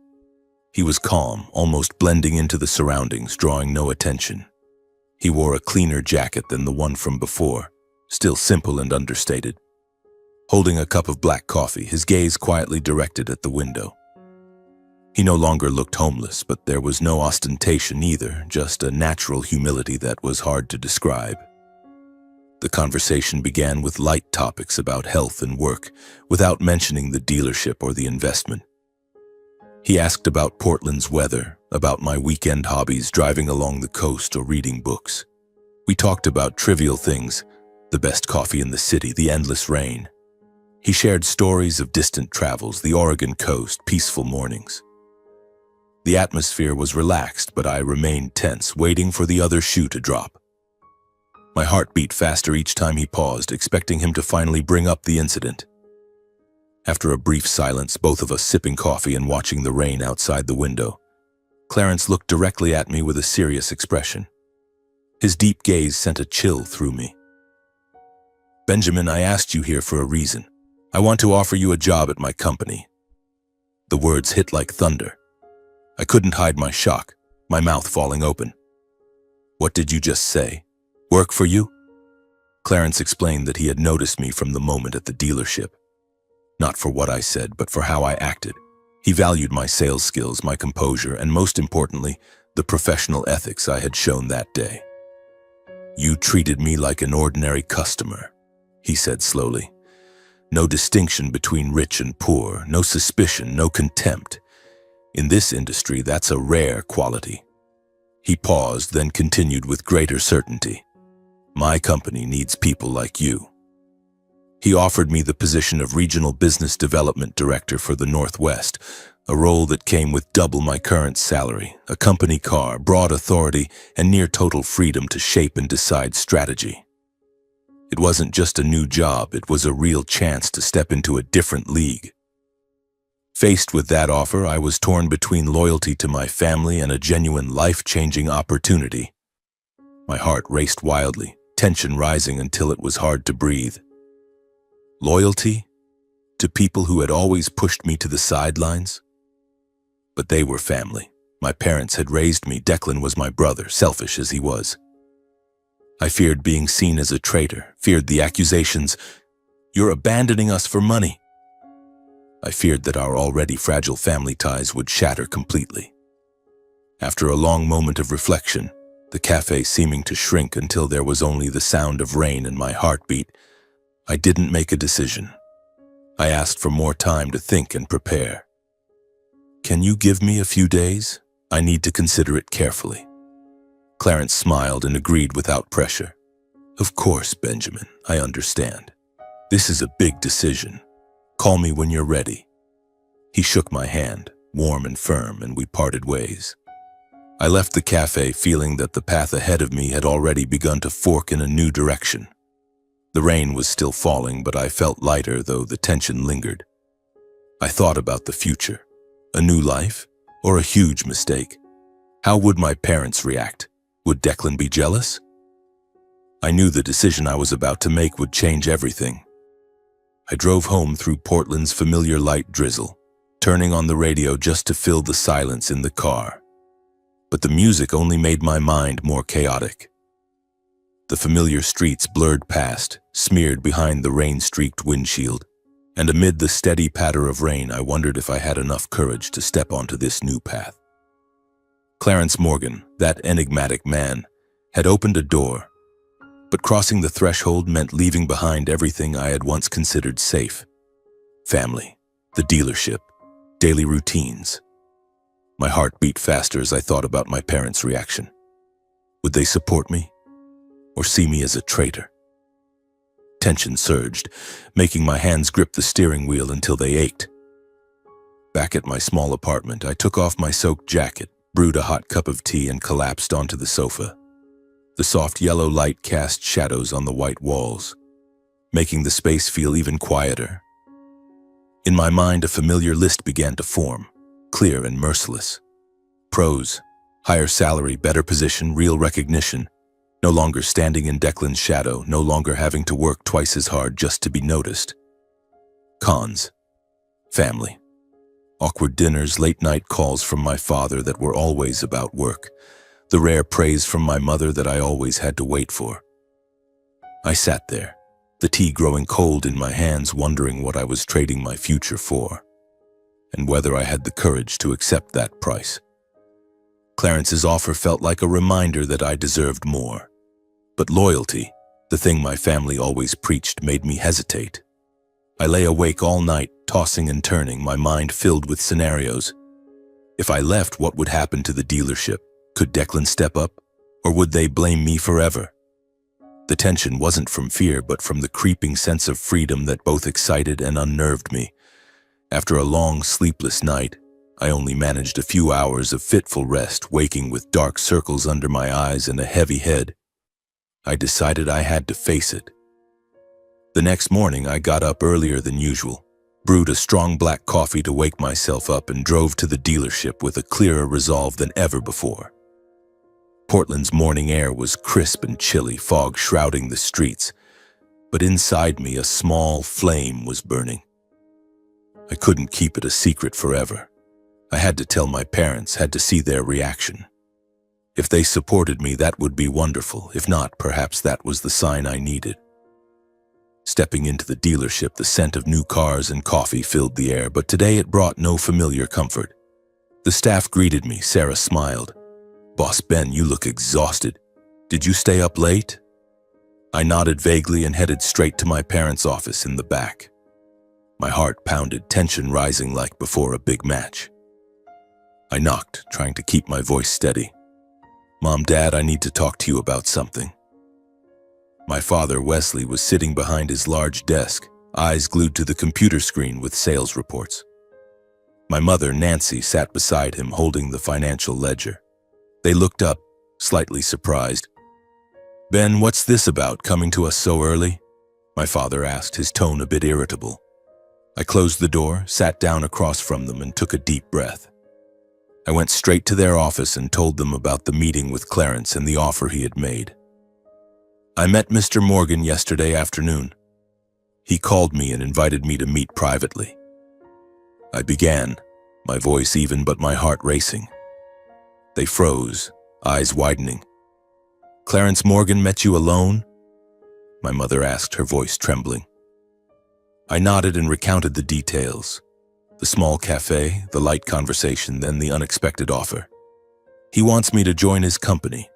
He was calm, almost blending into the surroundings, drawing no attention. He wore a cleaner jacket than the one from before, still simple and understated. Holding a cup of black coffee, his gaze quietly directed at the window. He no longer looked homeless, but there was no ostentation either, just a natural humility that was hard to describe. The conversation began with light topics about health and work, without mentioning the dealership or the investment. He asked about Portland's weather, about my weekend hobbies, driving along the coast or reading books. We talked about trivial things, the best coffee in the city, the endless rain. He shared stories of distant travels, the Oregon coast, peaceful mornings. The atmosphere was relaxed, but I remained tense, waiting for the other shoe to drop. My heart beat faster each time he paused, expecting him to finally bring up the incident. After a brief silence, both of us sipping coffee and watching the rain outside the window, Clarence looked directly at me with a serious expression. His deep gaze sent a chill through me. "Benjamin, I asked you here for a reason. I want to offer you a job at my company." The words hit like thunder. I couldn't hide my shock, my mouth falling open. What did you just say? Work for you? Clarence explained that he had noticed me from the moment at the dealership. Not for what I said, but for how I acted. He valued my sales skills, my composure, and most importantly, the professional ethics I had shown that day. You treated me like an ordinary customer, he said slowly. No distinction between rich and poor, no suspicion, no contempt. In this industry, that's a rare quality. He paused, then continued with greater certainty. My company needs people like you. He offered me the position of Regional Business Development Director for the Northwest, a role that came with double my current salary, a company car, broad authority, and near total freedom to shape and decide strategy. It wasn't just a new job, it was a real chance to step into a different league. Faced with that offer, I was torn between loyalty to my family and a genuine life-changing opportunity. My heart raced wildly, tension rising until it was hard to breathe. Loyalty to people who had always pushed me to the sidelines? But they were family. My parents had raised me. Declan was my brother, selfish as he was. I feared being seen as a traitor, feared the accusations, "You're abandoning us for money." I feared that our already fragile family ties would shatter completely. After a long moment of reflection, the cafe seeming to shrink until there was only the sound of rain and my heartbeat, I didn't make a decision. I asked for more time to think and prepare. "Can you give me a few days? I need to consider it carefully." Clarence smiled and agreed without pressure. "Of course, Benjamin, I understand. This is a big decision. Call me when you're ready." He shook my hand, warm and firm, and we parted ways. I left the cafe feeling that the path ahead of me had already begun to fork in a new direction. The rain was still falling, but I felt lighter, though the tension lingered. I thought about the future. A new life, or a huge mistake? How would my parents react? Would Declan be jealous? I knew the decision I was about to make would change everything. I drove home through Portland's familiar light drizzle, turning on the radio just to fill the silence in the car. But the music only made my mind more chaotic. The familiar streets blurred past, smeared behind the rain-streaked windshield, and amid the steady patter of rain, I wondered if I had enough courage to step onto this new path. Clarence Morgan, that enigmatic man, had opened a door, but crossing the threshold meant leaving behind everything I had once considered safe. Family, the dealership, daily routines. My heart beat faster as I thought about my parents' reaction. Would they support me? Or see me as a traitor? Tension surged, making my hands grip the steering wheel until they ached. Back at my small apartment, I took off my soaked jacket, brewed a hot cup of tea, and collapsed onto the sofa. The soft yellow light cast shadows on the white walls, making the space feel even quieter. In my mind, a familiar list began to form, clear and merciless. Pros: higher salary, better position, real recognition. No longer standing in Declan's shadow, no longer having to work twice as hard just to be noticed. Cons: family. Awkward dinners, late-night calls from my father that were always about work. The rare praise from my mother that I always had to wait for. I sat there, the tea growing cold in my hands, wondering what I was trading my future for, and whether I had the courage to accept that price. Clarence's offer felt like a reminder that I deserved more. But loyalty, the thing my family always preached, made me hesitate. I lay awake all night, tossing and turning, my mind filled with scenarios. If I left, what would happen to the dealership? Could Declan step up? Or would they blame me forever? The tension wasn't from fear, but from the creeping sense of freedom that both excited and unnerved me. After a long, sleepless night, I only managed a few hours of fitful rest, waking with dark circles under my eyes and a heavy head. I decided I had to face it. The next morning, I got up earlier than usual, brewed a strong black coffee to wake myself up, and drove to the dealership with a clearer resolve than ever before. Portland's morning air was crisp and chilly, fog shrouding the streets, but inside me a small flame was burning. I couldn't keep it a secret forever. I had to tell my parents, had to see their reaction. If they supported me, that would be wonderful. If not, perhaps that was the sign I needed. Stepping into the dealership, the scent of new cars and coffee filled the air, but today it brought no familiar comfort. The staff greeted me. Sarah smiled. "Boss Ben, you look exhausted. Did you stay up late?" I nodded vaguely and headed straight to my parents' office in the back. My heart pounded, tension rising like before a big match. I knocked, trying to keep my voice steady. "Mom, Dad, I need to talk to you about something." My father, Wesley, was sitting behind his large desk, eyes glued to the computer screen with sales reports. My mother, Nancy, sat beside him holding the financial ledger. They looked up, slightly surprised. "Ben, what's this about, coming to us so early?" my father asked, his tone a bit irritable. I closed the door, sat down across from them, and took a deep breath. I went straight to their office and told them about the meeting with Clarence and the offer he had made. "I met Mr. Morgan yesterday afternoon. He called me and invited me to meet privately." I began, my voice even but my heart racing. They froze, eyes widening. "Clarence Morgan met you alone?" my mother asked, her voice trembling. I nodded and recounted the details. The small cafe, the light conversation, then the unexpected offer. "He wants me to join his company,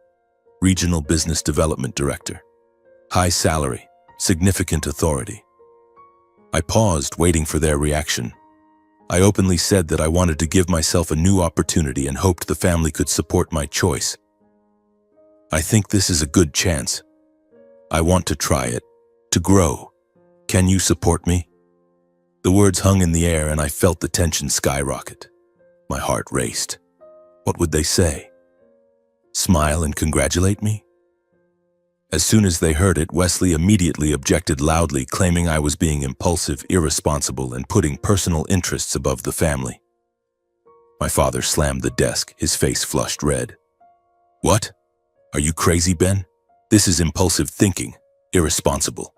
Regional Business Development Director. High salary, significant authority." I paused, waiting for their reaction. I openly said that I wanted to give myself a new opportunity and hoped the family could support my choice. "I think this is a good chance. I want to try it, to grow. Can you support me?" The words hung in the air and I felt the tension skyrocket. My heart raced. What would they say? Smile and congratulate me? As soon as they heard it, Wesley immediately objected loudly, claiming I was being impulsive, irresponsible, and putting personal interests above the family. My father slammed the desk, his face flushed red. "What? Are you crazy, Ben? This is impulsive thinking, irresponsible.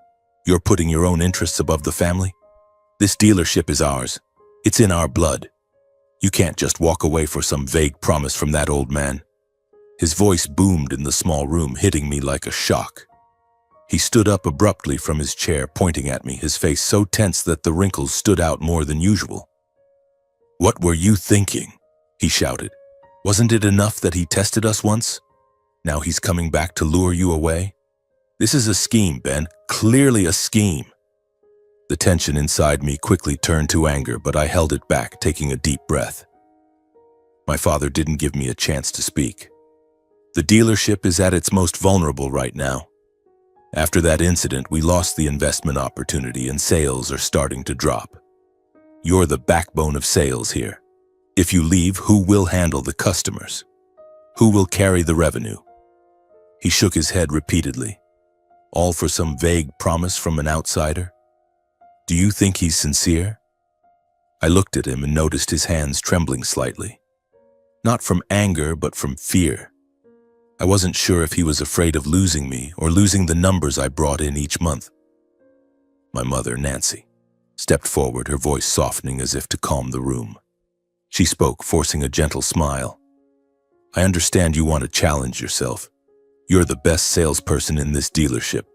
You're putting your own interests above the family? This dealership is ours. It's in our blood. You can't just walk away for some vague promise from that old man." His voice boomed in the small room, hitting me like a shock. He stood up abruptly from his chair, pointing at me, his face so tense that the wrinkles stood out more than usual. "What were you thinking?" he shouted. "Wasn't it enough that he tested us once? Now he's coming back to lure you away? This is a scheme, Ben, clearly a scheme." The tension inside me quickly turned to anger, but I held it back, taking a deep breath. My father didn't give me a chance to speak. "The dealership is at its most vulnerable right now. After that incident, we lost the investment opportunity and sales are starting to drop. You're the backbone of sales here. If you leave, who will handle the customers? Who will carry the revenue?" He shook his head repeatedly. All for some vague promise from an outsider? Do you think he's sincere? I looked at him and noticed his hands trembling slightly. Not from anger, but from fear. I wasn't sure if he was afraid of losing me or losing the numbers I brought in each month. My mother, Nancy, stepped forward, her voice softening as if to calm the room. She spoke, forcing a gentle smile. "I understand you want to challenge yourself. You're the best salesperson in this dealership.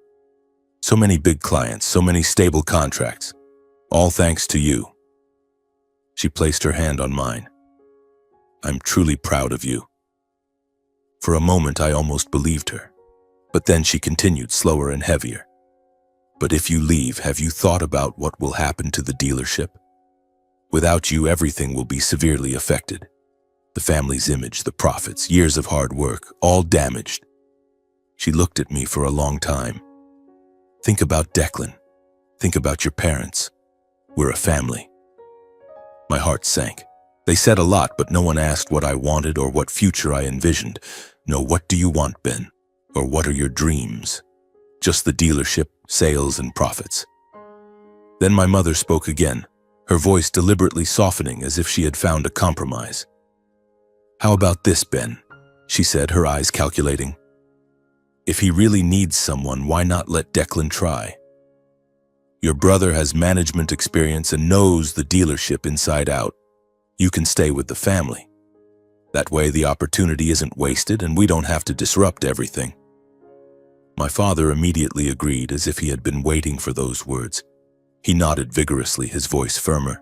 So many big clients, so many stable contracts. All thanks to you." She placed her hand on mine. "I'm truly proud of you." For a moment, I almost believed her. But then she continued, slower and heavier. "But if you leave, have you thought about what will happen to the dealership? Without you, everything will be severely affected. The family's image, the profits, years of hard work, all damaged." She looked at me for a long time. "Think about Declan. Think about your parents. We're a family." My heart sank. They said a lot, but no one asked what I wanted or what future I envisioned. No, what do you want, Ben? Or what are your dreams? Just the dealership, sales, and profits. Then my mother spoke again, her voice deliberately softening as if she had found a compromise. "How about this, Ben?" she said, her eyes calculating. "If he really needs someone, why not let Declan try? Your brother has management experience and knows the dealership inside out. You can stay with the family." That way the opportunity isn't wasted and we don't have to disrupt everything." My father immediately agreed, as if he had been waiting for those words. He nodded vigorously, his voice firmer.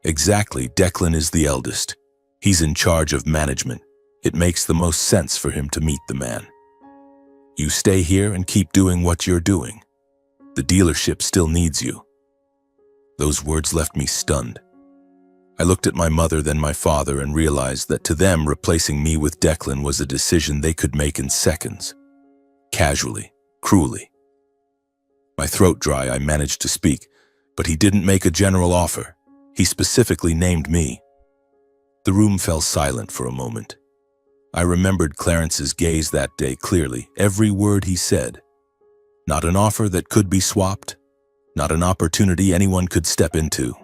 "Exactly, Declan is the eldest. He's in charge of management. It makes the most sense for him to meet the man. You stay here and keep doing what you're doing. The dealership still needs you." Those words left me stunned. I looked at my mother, then my father, and realized that to them, replacing me with Declan was a decision they could make in seconds. Casually, cruelly. My throat dry, I managed to speak, but he didn't make a general offer. He specifically named me. The room fell silent for a moment. I remembered Clarence's gaze that day clearly, every word he said. Not an offer that could be swapped, not an opportunity anyone could step into.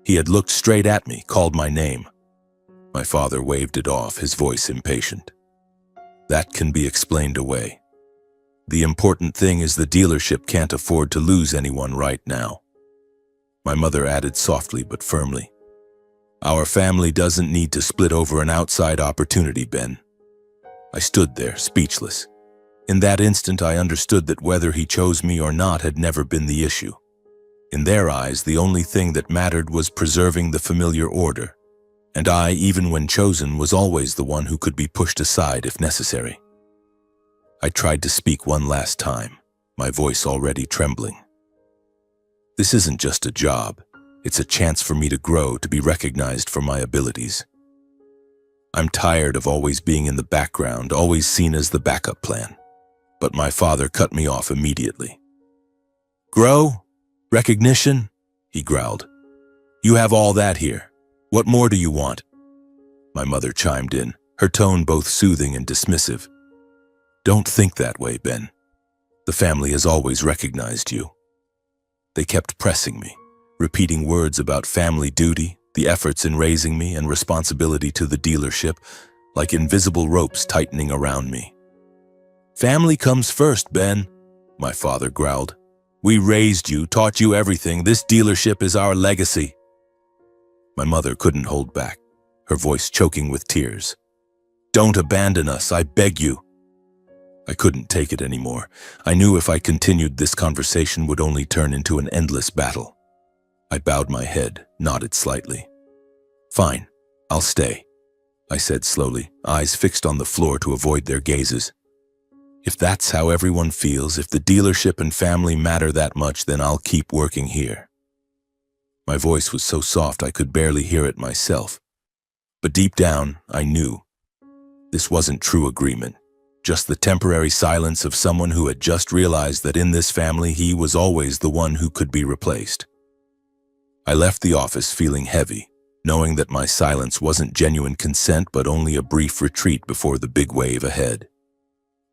He had looked straight at me, called my name. My father waved it off, his voice impatient. "That can be explained away. The important thing is the dealership can't afford to lose anyone right now." My mother added softly but firmly, "Our family doesn't need to split over an outside opportunity, Ben." I stood there, speechless. In that instant, I understood that whether he chose me or not had never been the issue. In their eyes, the only thing that mattered was preserving the familiar order, and I, even when chosen, was always the one who could be pushed aside if necessary. I tried to speak one last time, my voice already trembling. "This isn't just a job. It's a chance for me to grow, to be recognized for my abilities. I'm tired of always being in the background, always seen as the backup plan." But my father cut me off immediately. "Grow? Recognition?" he growled. "You have all that here. What more do you want?" My mother chimed in, her tone both soothing and dismissive. "Don't think that way, Ben. The family has always recognized you." They kept pressing me, repeating words about family duty, the efforts in raising me, and responsibility to the dealership, like invisible ropes tightening around me. "Family comes first, Ben," my father growled. "We raised you, taught you everything. This dealership is our legacy." My mother couldn't hold back, her voice choking with tears. "Don't abandon us, I beg you." I couldn't take it anymore. I knew if I continued, this conversation would only turn into an endless battle. I bowed my head, nodded slightly. "Fine, I'll stay," I said slowly, eyes fixed on the floor to avoid their gazes. "If that's how everyone feels, if the dealership and family matter that much, then I'll keep working here." My voice was so soft I could barely hear it myself. But deep down, I knew. This wasn't true agreement, just the temporary silence of someone who had just realized that in this family he was always the one who could be replaced. I left the office feeling heavy, knowing that my silence wasn't genuine consent but only a brief retreat before the big wave ahead.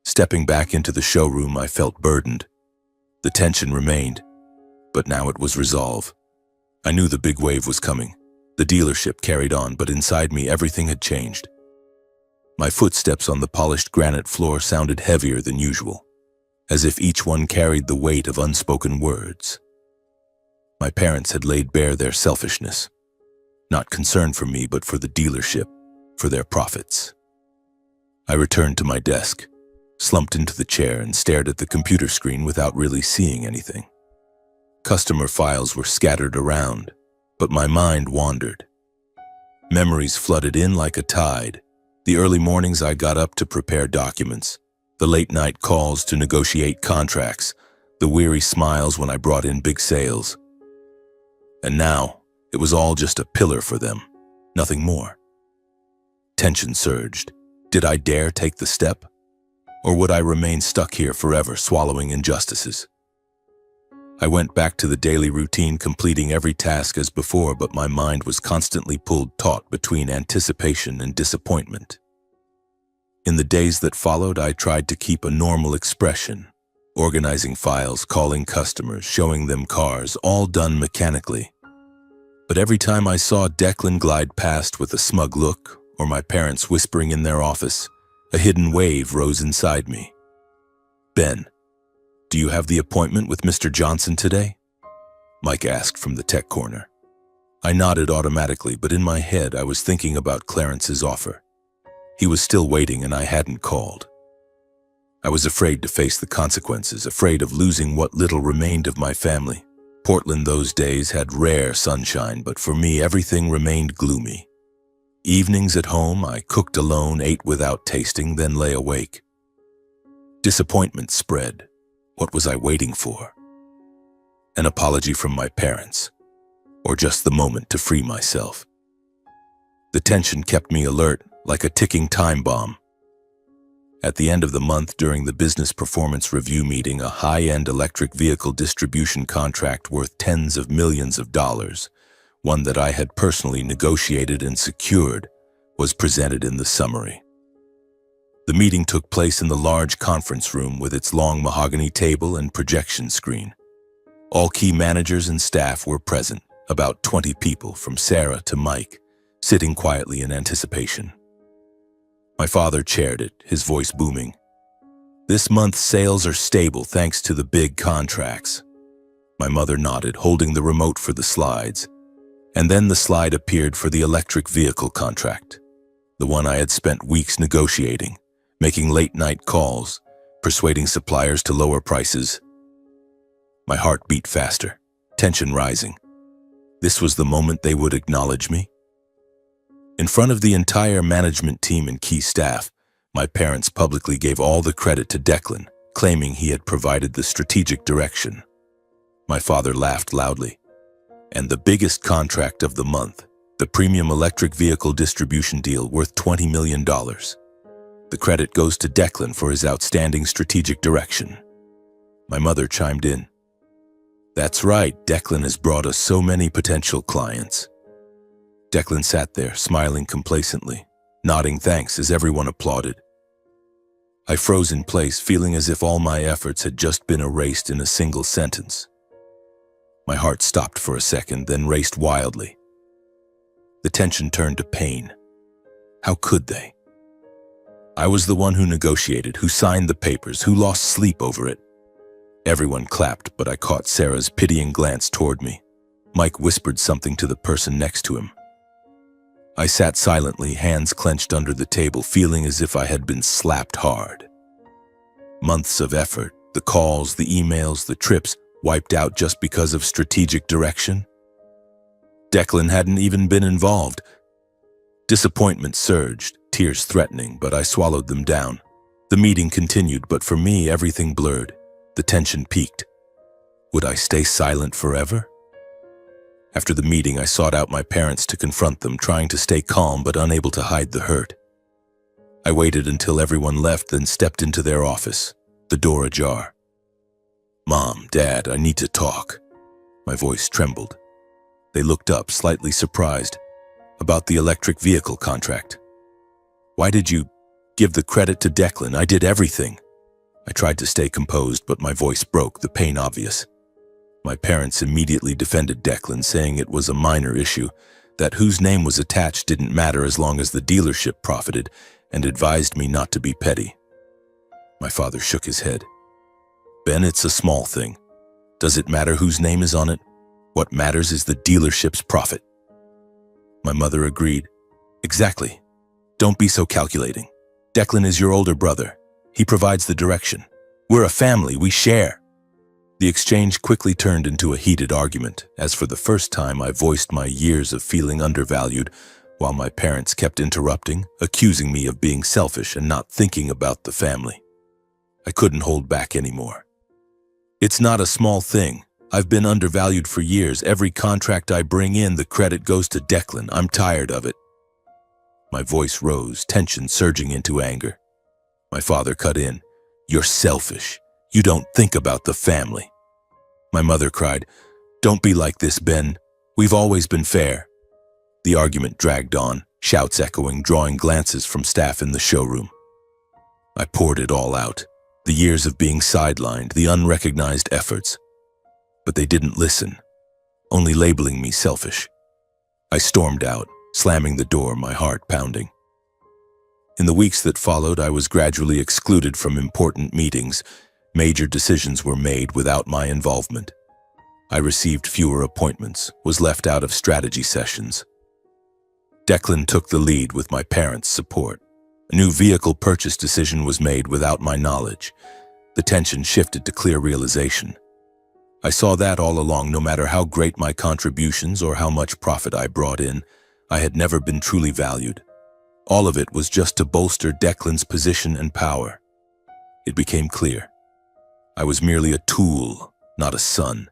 Stepping back into the showroom, I felt burdened. The tension remained, but now it was resolve. I knew the big wave was coming. The dealership carried on, but inside me everything had changed. My footsteps on the polished granite floor sounded heavier than usual, as if each one carried the weight of unspoken words. My parents had laid bare their selfishness, not concern for me, but for the dealership, for their profits. I returned to my desk, slumped into the chair, and stared at the computer screen without really seeing anything. Customer files were scattered around, but my mind wandered. Memories flooded in like a tide. The early mornings I got up to prepare documents, the late-night calls to negotiate contracts, the weary smiles when I brought in big sales. And now, it was all just a pillar for them, nothing more. Tension surged. Did I dare take the step? Or would I remain stuck here forever, swallowing injustices? I went back to the daily routine, completing every task as before, but my mind was constantly pulled taut between anticipation and disappointment. In the days that followed, I tried to keep a normal expression, organizing files, calling customers, showing them cars, all done mechanically. But every time I saw Declan glide past with a smug look, or my parents whispering in their office, a hidden wave rose inside me. "Ben, do you have the appointment with Mr. Johnson today?" Mike asked from the tech corner. I nodded automatically, but in my head I was thinking about Clarence's offer. He was still waiting and I hadn't called. I was afraid to face the consequences, afraid of losing what little remained of my family. Portland those days had rare sunshine, but for me everything remained gloomy. Evenings at home, I cooked alone, ate without tasting, then lay awake. Disappointment spread. What was I waiting for? An apology from my parents, or just the moment to free myself? The tension kept me alert, like a ticking time bomb. At the end of the month, during the business performance review meeting, a high-end electric vehicle distribution contract worth tens of millions of dollars, one that I had personally negotiated and secured, was presented in the summary. The meeting took place in the large conference room with its long mahogany table and projection screen. All key managers and staff were present, about 20 people from Sarah to Mike, sitting quietly in anticipation. My father chaired it, his voice booming. "This month's sales are stable thanks to the big contracts." My mother nodded, holding the remote for the slides. And then the slide appeared for the electric vehicle contract, the one I had spent weeks negotiating, making late-night calls, persuading suppliers to lower prices. My heart beat faster, tension rising. This was the moment they would acknowledge me. In front of the entire management team and key staff, my parents publicly gave all the credit to Declan, claiming he had provided the strategic direction. My father laughed loudly. And the biggest contract of the month, the premium electric vehicle distribution deal worth $20 million. The credit goes to Declan for his outstanding strategic direction. My mother chimed in. "That's right, Declan has brought us so many potential clients." Declan sat there, smiling complacently, nodding thanks as everyone applauded. I froze in place, feeling as if all my efforts had just been erased in a single sentence. My heart stopped for a second, then raced wildly. The tension turned to pain. How could they? I was the one who negotiated, who signed the papers, who lost sleep over it. Everyone clapped, but I caught Sarah's pitying glance toward me. Mike whispered something to the person next to him. I sat silently, hands clenched under the table, feeling as if I had been slapped hard. Months of effort, the calls, the emails, the trips, wiped out just because of strategic direction? Declan hadn't even been involved. Disappointment surged, tears threatening, but I swallowed them down. The meeting continued, but for me, everything blurred. The tension peaked. Would I stay silent forever? After the meeting, I sought out my parents to confront them, trying to stay calm but unable to hide the hurt. I waited until everyone left, then stepped into their office, the door ajar. "Mom, Dad, I need to talk." My voice trembled. They looked up, slightly surprised. "About the electric vehicle contract." "Why did you give the credit to Declan? I did everything." I tried to stay composed, but my voice broke, the pain obvious. My parents immediately defended Declan, saying it was a minor issue, that whose name was attached didn't matter as long as the dealership profited, and advised me not to be petty. My father shook his head. "Ben, it's a small thing. Does it matter whose name is on it? What matters is the dealership's profit." My mother agreed. "Exactly. Don't be so calculating. Declan is your older brother. He provides the direction. We're a family, we share." The exchange quickly turned into a heated argument, as for the first time I voiced my years of feeling undervalued, while my parents kept interrupting, accusing me of being selfish and not thinking about the family. I couldn't hold back anymore. "It's not a small thing. I've been undervalued for years. Every contract I bring in, the credit goes to Declan. I'm tired of it." My voice rose, tension surging into anger. My father cut in. "You're selfish. You don't think about the family." My mother cried, "Don't be like this, Ben. We've always been fair." The argument dragged on, shouts echoing, drawing glances from staff in the showroom. I poured it all out, the years of being sidelined, the unrecognized efforts. But they didn't listen, only labeling me selfish. I stormed out, slamming the door, my heart pounding. In the weeks that followed, I was gradually excluded from important meetings. Major decisions were made without my involvement. I received fewer appointments, was left out of strategy sessions. Declan took the lead with my parents' support. A new vehicle purchase decision was made without my knowledge. The tension shifted to clear realization. I saw that all along, no matter how great my contributions or how much profit I brought in, I had never been truly valued. All of it was just to bolster Declan's position and power. It became clear. I was merely a tool, not a son.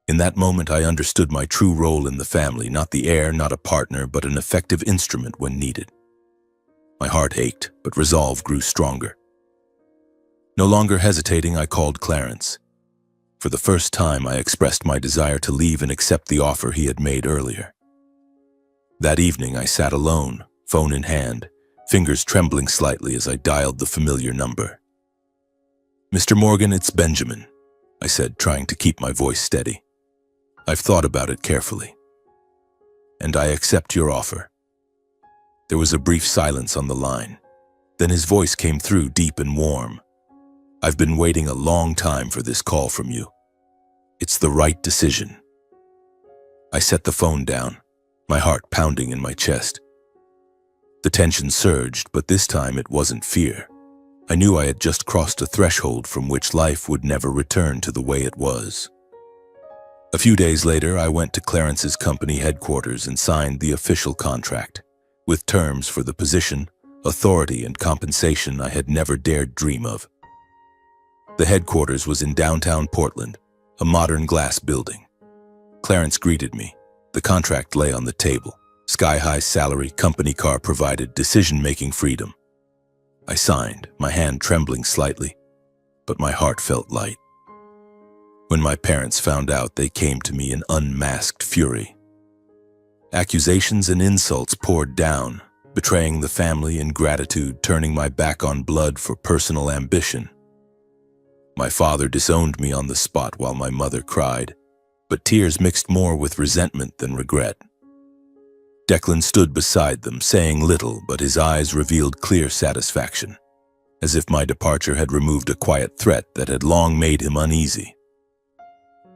In that moment, I understood my true role in the family, not the heir, not a partner, but an effective instrument when needed. My heart ached, but resolve grew stronger. No longer hesitating, I called Clarence. For the first time, I expressed my desire to leave and accept the offer he had made earlier. That evening, I sat alone, phone in hand, fingers trembling slightly as I dialed the familiar number. "Mr. Morgan, it's Benjamin," I said, trying to keep my voice steady. "I've thought about it carefully, and I accept your offer." There was a brief silence on the line. Then his voice came through, deep and warm. "I've been waiting a long time for this call from you. It's the right decision." I set the phone down, my heart pounding in my chest. The tension surged, but this time it wasn't fear. I knew I had just crossed a threshold from which life would never return to the way it was. A few days later, I went to Clarence's company headquarters and signed the official contract, with terms for the position, authority, and compensation I had never dared dream of. The headquarters was in downtown Portland, a modern glass building. Clarence greeted me. The contract lay on the table. Sky-high salary, company car provided, decision-making freedom. I signed, my hand trembling slightly, but my heart felt light. When my parents found out, they came to me in unmasked fury. Accusations and insults poured down, betraying the family, ingratitude, turning my back on blood for personal ambition. My father disowned me on the spot while my mother cried, but tears mixed more with resentment than regret. Declan stood beside them, saying little, but his eyes revealed clear satisfaction, as if my departure had removed a quiet threat that had long made him uneasy.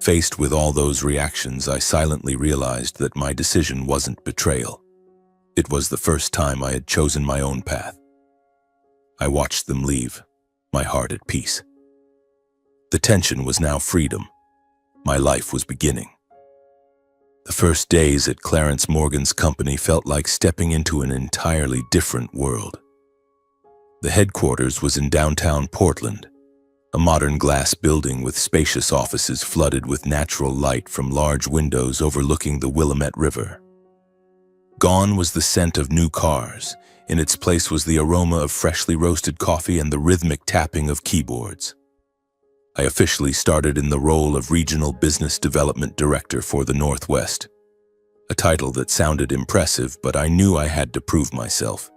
Faced with all those reactions, I silently realized that my decision wasn't betrayal. It was the first time I had chosen my own path. I watched them leave, my heart at peace. The tension was now freedom. My life was beginning. The first days at Clarence Morgan's company felt like stepping into an entirely different world. The headquarters was in downtown Portland, a modern glass building with spacious offices flooded with natural light from large windows overlooking the Willamette River. Gone was the scent of new cars. In its place was the aroma of freshly roasted coffee and the rhythmic tapping of keyboards. I officially started in the role of Regional Business Development Director for the Northwest, a title that sounded impressive, but I knew I had to prove myself.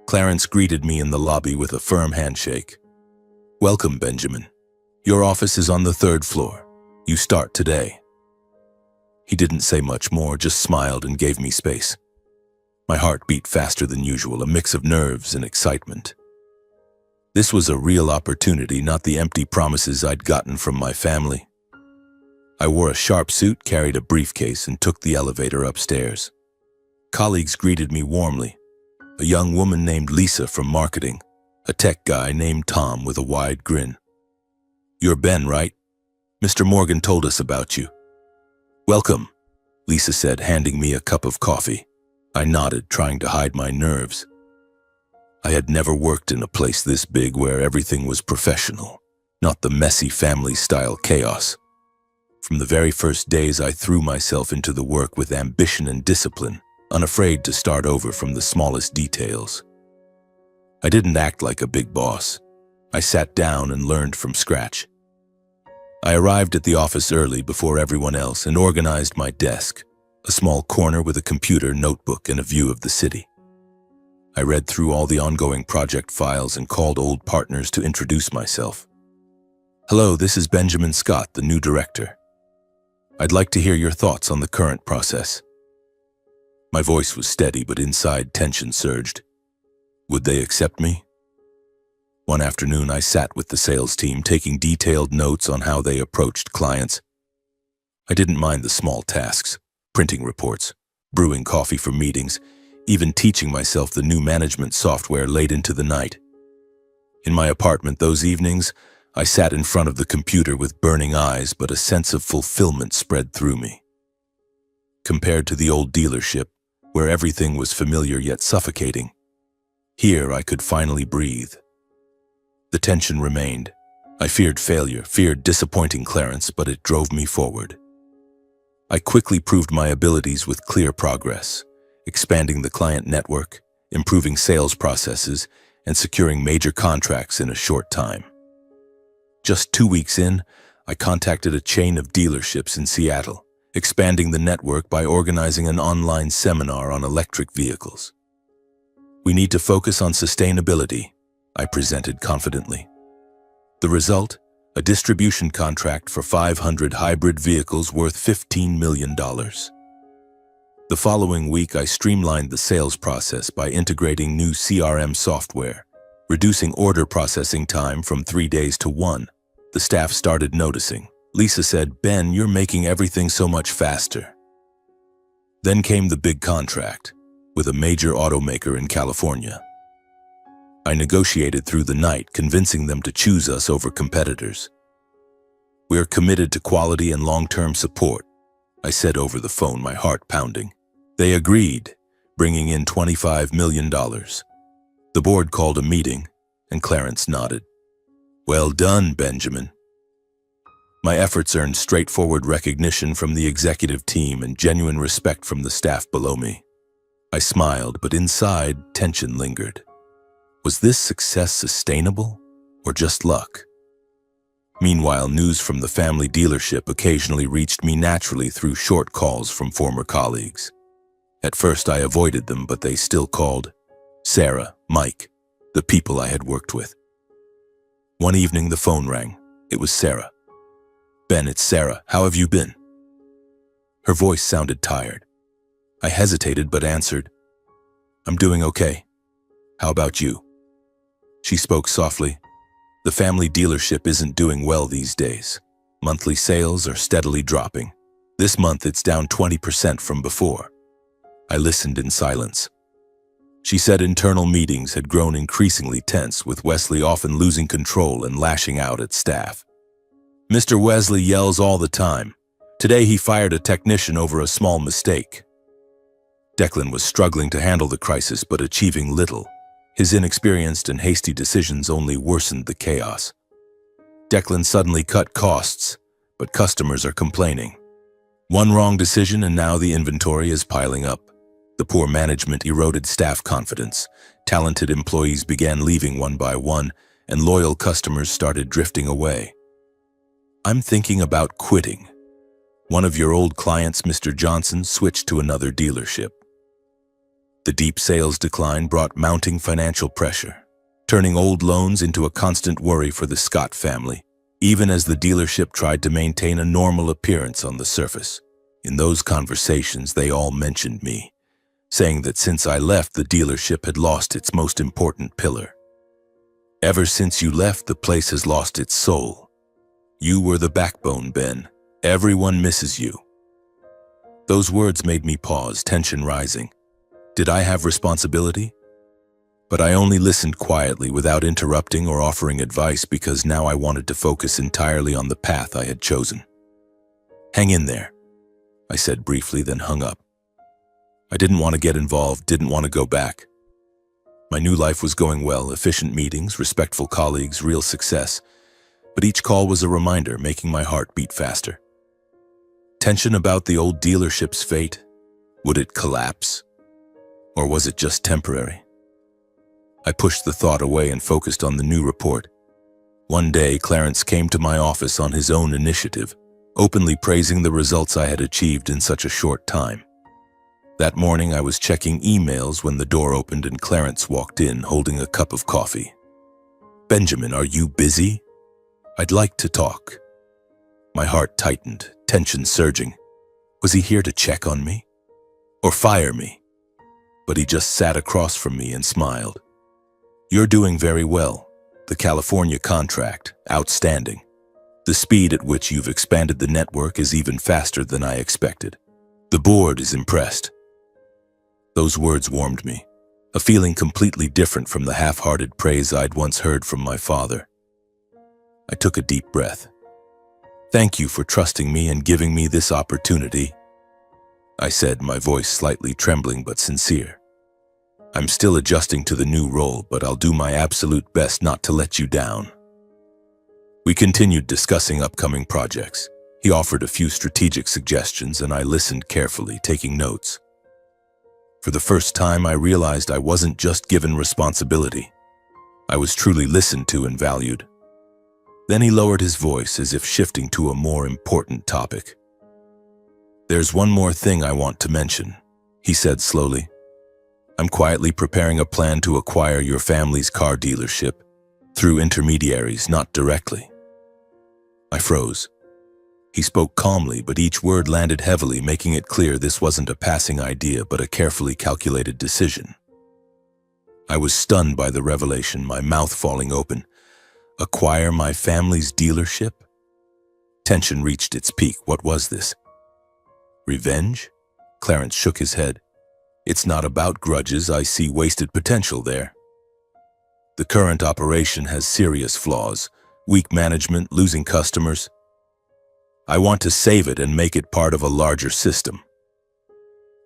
Clarence greeted me in the lobby with a firm handshake. "Welcome, Benjamin. Your office is on the 3rd floor. You start today." He didn't say much more, just smiled and gave me space. My heart beat faster than usual, a mix of nerves and excitement. This was a real opportunity, not the empty promises I'd gotten from my family. I wore a sharp suit, carried a briefcase, and took the elevator upstairs. Colleagues greeted me warmly. A young woman named Lisa from marketing, a tech guy named Tom with a wide grin. "You're Ben, right? Mr. Morgan told us about you." "Welcome," Lisa said, handing me a cup of coffee. I nodded, trying to hide my nerves. I had never worked in a place this big where everything was professional, not the messy family-style chaos. From the very first days, I threw myself into the work with ambition and discipline, unafraid to start over from the smallest details. I didn't act like a big boss. I sat down and learned from scratch. I arrived at the office early before everyone else and organized my desk, a small corner with a computer, notebook, and a view of the city. I read through all the ongoing project files and called old partners to introduce myself. "Hello, this is Benjamin Scott, the new director. I'd like to hear your thoughts on the current process." My voice was steady, but inside tension surged. Would they accept me? One afternoon, I sat with the sales team, taking detailed notes on how they approached clients, I didn't mind the small tasks, printing reports, brewing coffee for meetings, even teaching myself the new management software late into the night. In my apartment those evenings, I sat in front of the computer with burning eyes, but a sense of fulfillment spread through me. Compared to the old dealership, where everything was familiar yet suffocating, here I could finally breathe. The tension remained. I feared failure, feared disappointing Clarence, but it drove me forward. I quickly proved my abilities with clear progress, expanding the client network, improving sales processes, and securing major contracts in a short time. Just 2 weeks in, I contacted a chain of dealerships in Seattle, expanding the network by organizing an online seminar on electric vehicles. "We need to focus on sustainability," I presented confidently. The result? A distribution contract for 500 hybrid vehicles worth $15 million. The following week, I streamlined the sales process by integrating new CRM software, reducing order processing time from 3 days to 1. The staff started noticing. Lisa said, "Ben, you're making everything so much faster." Then came the big contract with a major automaker in California. I negotiated through the night, convincing them to choose us over competitors. "We're committed to quality and long-term support," I said over the phone, my heart pounding. They agreed, bringing in $25 million. The board called a meeting, and Clarence nodded. "Well done, Benjamin." My efforts earned straightforward recognition from the executive team and genuine respect from the staff below me. I smiled, but inside, tension lingered. Was this success sustainable, or just luck? Meanwhile, news from the family dealership occasionally reached me naturally through short calls from former colleagues. At first, I avoided them, but they still called. Sarah, Mike, the people I had worked with. One evening, the phone rang. It was Sarah. "Ben, it's Sarah. How have you been?" Her voice sounded tired. I hesitated but answered, "I'm doing okay. How about you?" She spoke softly. "The family dealership isn't doing well these days. Monthly sales are steadily dropping. This month it's down 20% from before." I listened in silence. She said internal meetings had grown increasingly tense, with Wesley often losing control and lashing out at staff. "Mr. Wesley yells all the time. Today he fired a technician over a small mistake." Declan was struggling to handle the crisis but achieving little. His inexperienced and hasty decisions only worsened the chaos. Declan suddenly cut costs, but customers are complaining. One wrong decision and now the inventory is piling up. The poor management eroded staff confidence. Talented employees began leaving one by one, and loyal customers started drifting away. "I'm thinking about quitting. One of your old clients, Mr. Johnson, switched to another dealership." The deep sales decline brought mounting financial pressure, turning old loans into a constant worry for the Scott family, even as the dealership tried to maintain a normal appearance on the surface. In those conversations, they all mentioned me, saying that since I left, the dealership had lost its most important pillar. "Ever since you left, the place has lost its soul. You were the backbone, Ben. Everyone misses you." Those words made me pause, tension rising. Did I have responsibility? But I only listened quietly without interrupting or offering advice because now I wanted to focus entirely on the path I had chosen. "Hang in there," I said briefly, then hung up. I didn't want to get involved, didn't want to go back. My new life was going well, efficient meetings, respectful colleagues, real success. But each call was a reminder, making my heart beat faster. Tension about the old dealership's fate. Would it collapse? Or was it just temporary? I pushed the thought away and focused on the new report. One day, Clarence came to my office on his own initiative, openly praising the results I had achieved in such a short time. That morning, I was checking emails when the door opened and Clarence walked in holding a cup of coffee. "Benjamin, are you busy? I'd like to talk." My heart tightened, tension surging. Was he here to check on me? Or fire me? But he just sat across from me and smiled. "You're doing very well. The California contract, outstanding. The speed at which you've expanded the network is even faster than I expected. The board is impressed." Those words warmed me, a feeling completely different from the half-hearted praise I'd once heard from my father. I took a deep breath. "Thank you for trusting me and giving me this opportunity," I said, my voice slightly trembling but sincere. "I'm still adjusting to the new role, but I'll do my absolute best not to let you down." We continued discussing upcoming projects. He offered a few strategic suggestions, and I listened carefully, taking notes. For the first time, I realized I wasn't just given responsibility. I was truly listened to and valued. Then he lowered his voice as if shifting to a more important topic. "There's one more thing I want to mention," he said slowly. "I'm quietly preparing a plan to acquire your family's car dealership through intermediaries, not directly." I froze. He spoke calmly, but each word landed heavily, making it clear this wasn't a passing idea but a carefully calculated decision. I was stunned by the revelation, my mouth falling open. Acquire my family's dealership? Tension reached its peak. What was this? Revenge? Clarence shook his head. "It's not about grudges. I see wasted potential there. The current operation has serious flaws, weak management, losing customers. I want to save it and make it part of a larger system."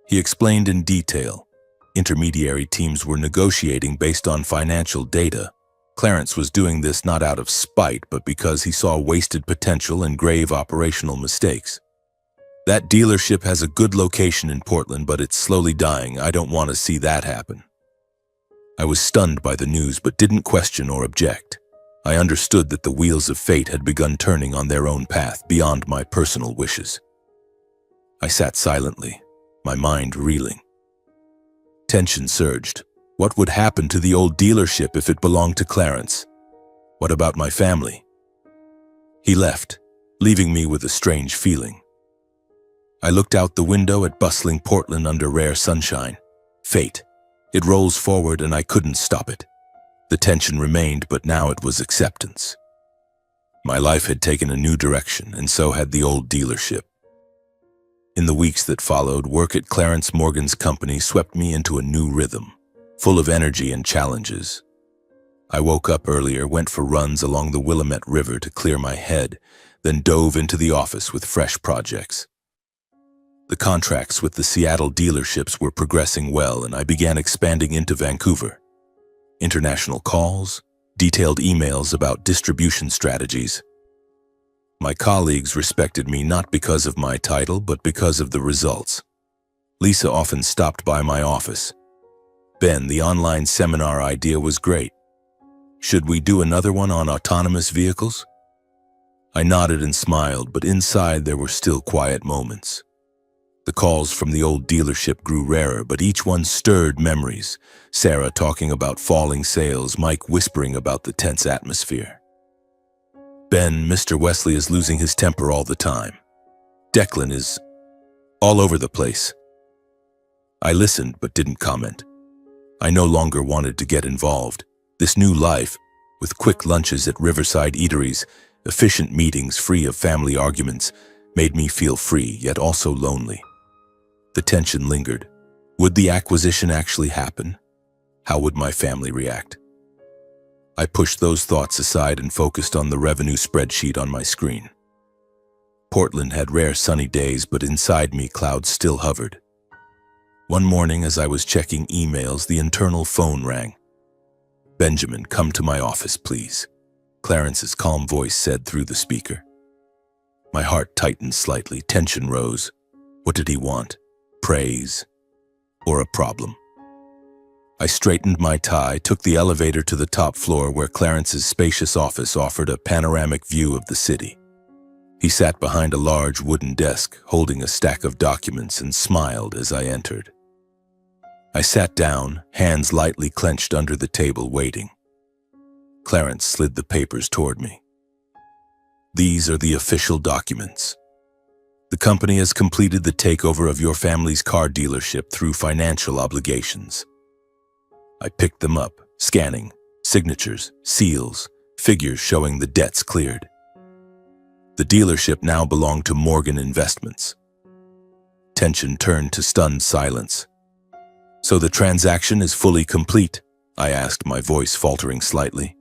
He explained in detail. Intermediary teams were negotiating based on financial data. Clarence was doing this not out of spite, but because he saw wasted potential and grave operational mistakes. "That dealership has a good location in Portland, but it's slowly dying. I don't want to see that happen." I was stunned by the news, but didn't question or object. I understood that the wheels of fate had begun turning on their own path, beyond my personal wishes. I sat silently, my mind reeling. Tension surged. What would happen to the old dealership if it belonged to Clarence? What about my family? He left, leaving me with a strange feeling. I looked out the window at bustling Portland under rare sunshine. Fate. It rolls forward and I couldn't stop it. The tension remained, but now it was acceptance. My life had taken a new direction, and so had the old dealership. In the weeks that followed, work at Clarence Morgan's company swept me into a new rhythm, full of energy and challenges. I woke up earlier, went for runs along the Willamette River to clear my head, then dove into the office with fresh projects. The contracts with the Seattle dealerships were progressing well, and I began expanding into Vancouver. International calls, detailed emails about distribution strategies. My colleagues respected me not because of my title, but because of the results. Lisa often stopped by my office. "Ben, the online seminar idea was great. Should we do another one on autonomous vehicles?" I nodded and smiled, but inside there were still quiet moments. The calls from the old dealership grew rarer, but each one stirred memories. Sarah talking about falling sales, Mike whispering about the tense atmosphere. "Ben, Mr. Wesley is losing his temper all the time. Declan is all over the place." I listened but didn't comment. I no longer wanted to get involved. This new life, with quick lunches at riverside eateries, efficient meetings free of family arguments, made me feel free, yet also lonely. The tension lingered. Would the acquisition actually happen? How would my family react? I pushed those thoughts aside and focused on the revenue spreadsheet on my screen. Portland had rare sunny days, but inside me clouds still hovered. One morning, as I was checking emails, the internal phone rang. "Benjamin, come to my office, please," Clarence's calm voice said through the speaker. My heart tightened slightly, tension rose. What did he want? Praise? Or a problem? I straightened my tie, took the elevator to the top floor where Clarence's spacious office offered a panoramic view of the city. He sat behind a large wooden desk, holding a stack of documents, and smiled as I entered. I sat down, hands lightly clenched under the table, waiting. Clarence slid the papers toward me. "These are the official documents. The company has completed the takeover of your family's car dealership through financial obligations." I picked them up, scanning, signatures, seals, figures showing the debts cleared. The dealership now belonged to Morgan Investments. Tension turned to stunned silence. "So the transaction is fully complete?" I asked, my voice faltering slightly.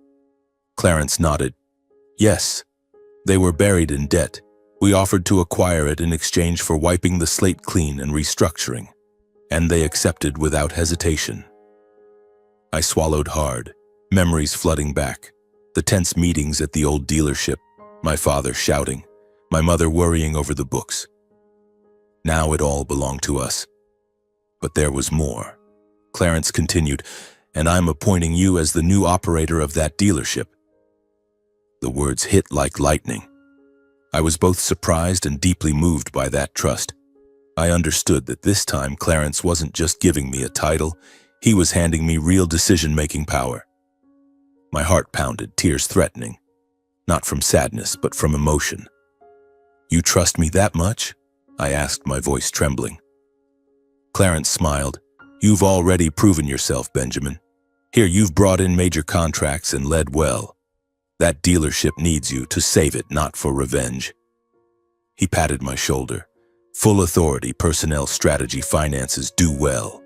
Clarence nodded. "Yes. They were buried in debt. We offered to acquire it in exchange for wiping the slate clean and restructuring, and they accepted without hesitation." I swallowed hard, memories flooding back. The tense meetings at the old dealership, my father shouting, my mother worrying over the books. Now it all belonged to us. But there was more. Clarence continued, "And I'm appointing you as the new operator of that dealership." The words hit like lightning. I was both surprised and deeply moved by that trust. I understood that this time Clarence wasn't just giving me a title, he was handing me real decision-making power. My heart pounded, tears threatening, not from sadness, but from emotion. "You trust me that much?" I asked, my voice trembling. Clarence smiled. "You've already proven yourself, Benjamin. Here, you've brought in major contracts and led well. That dealership needs you to save it, not for revenge." He patted my shoulder. "Full authority, personnel, strategy, finances, do well."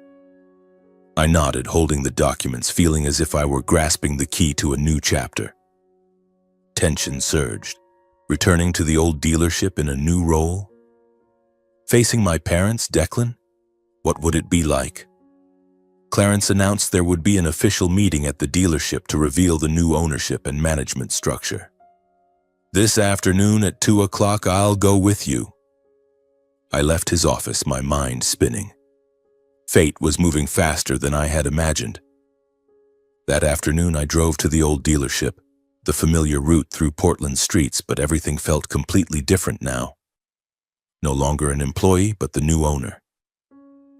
I nodded, holding the documents, feeling as if I were grasping the key to a new chapter. Tension surged. Returning to the old dealership in a new role? Facing my parents, Declan? What would it be like? Clarence announced there would be an official meeting at the dealership to reveal the new ownership and management structure. "This afternoon at 2 o'clock, I'll go with you." I left his office, my mind spinning. Fate was moving faster than I had imagined. That afternoon, I drove to the old dealership, the familiar route through Portland streets, but everything felt completely different now. No longer an employee, but the new owner.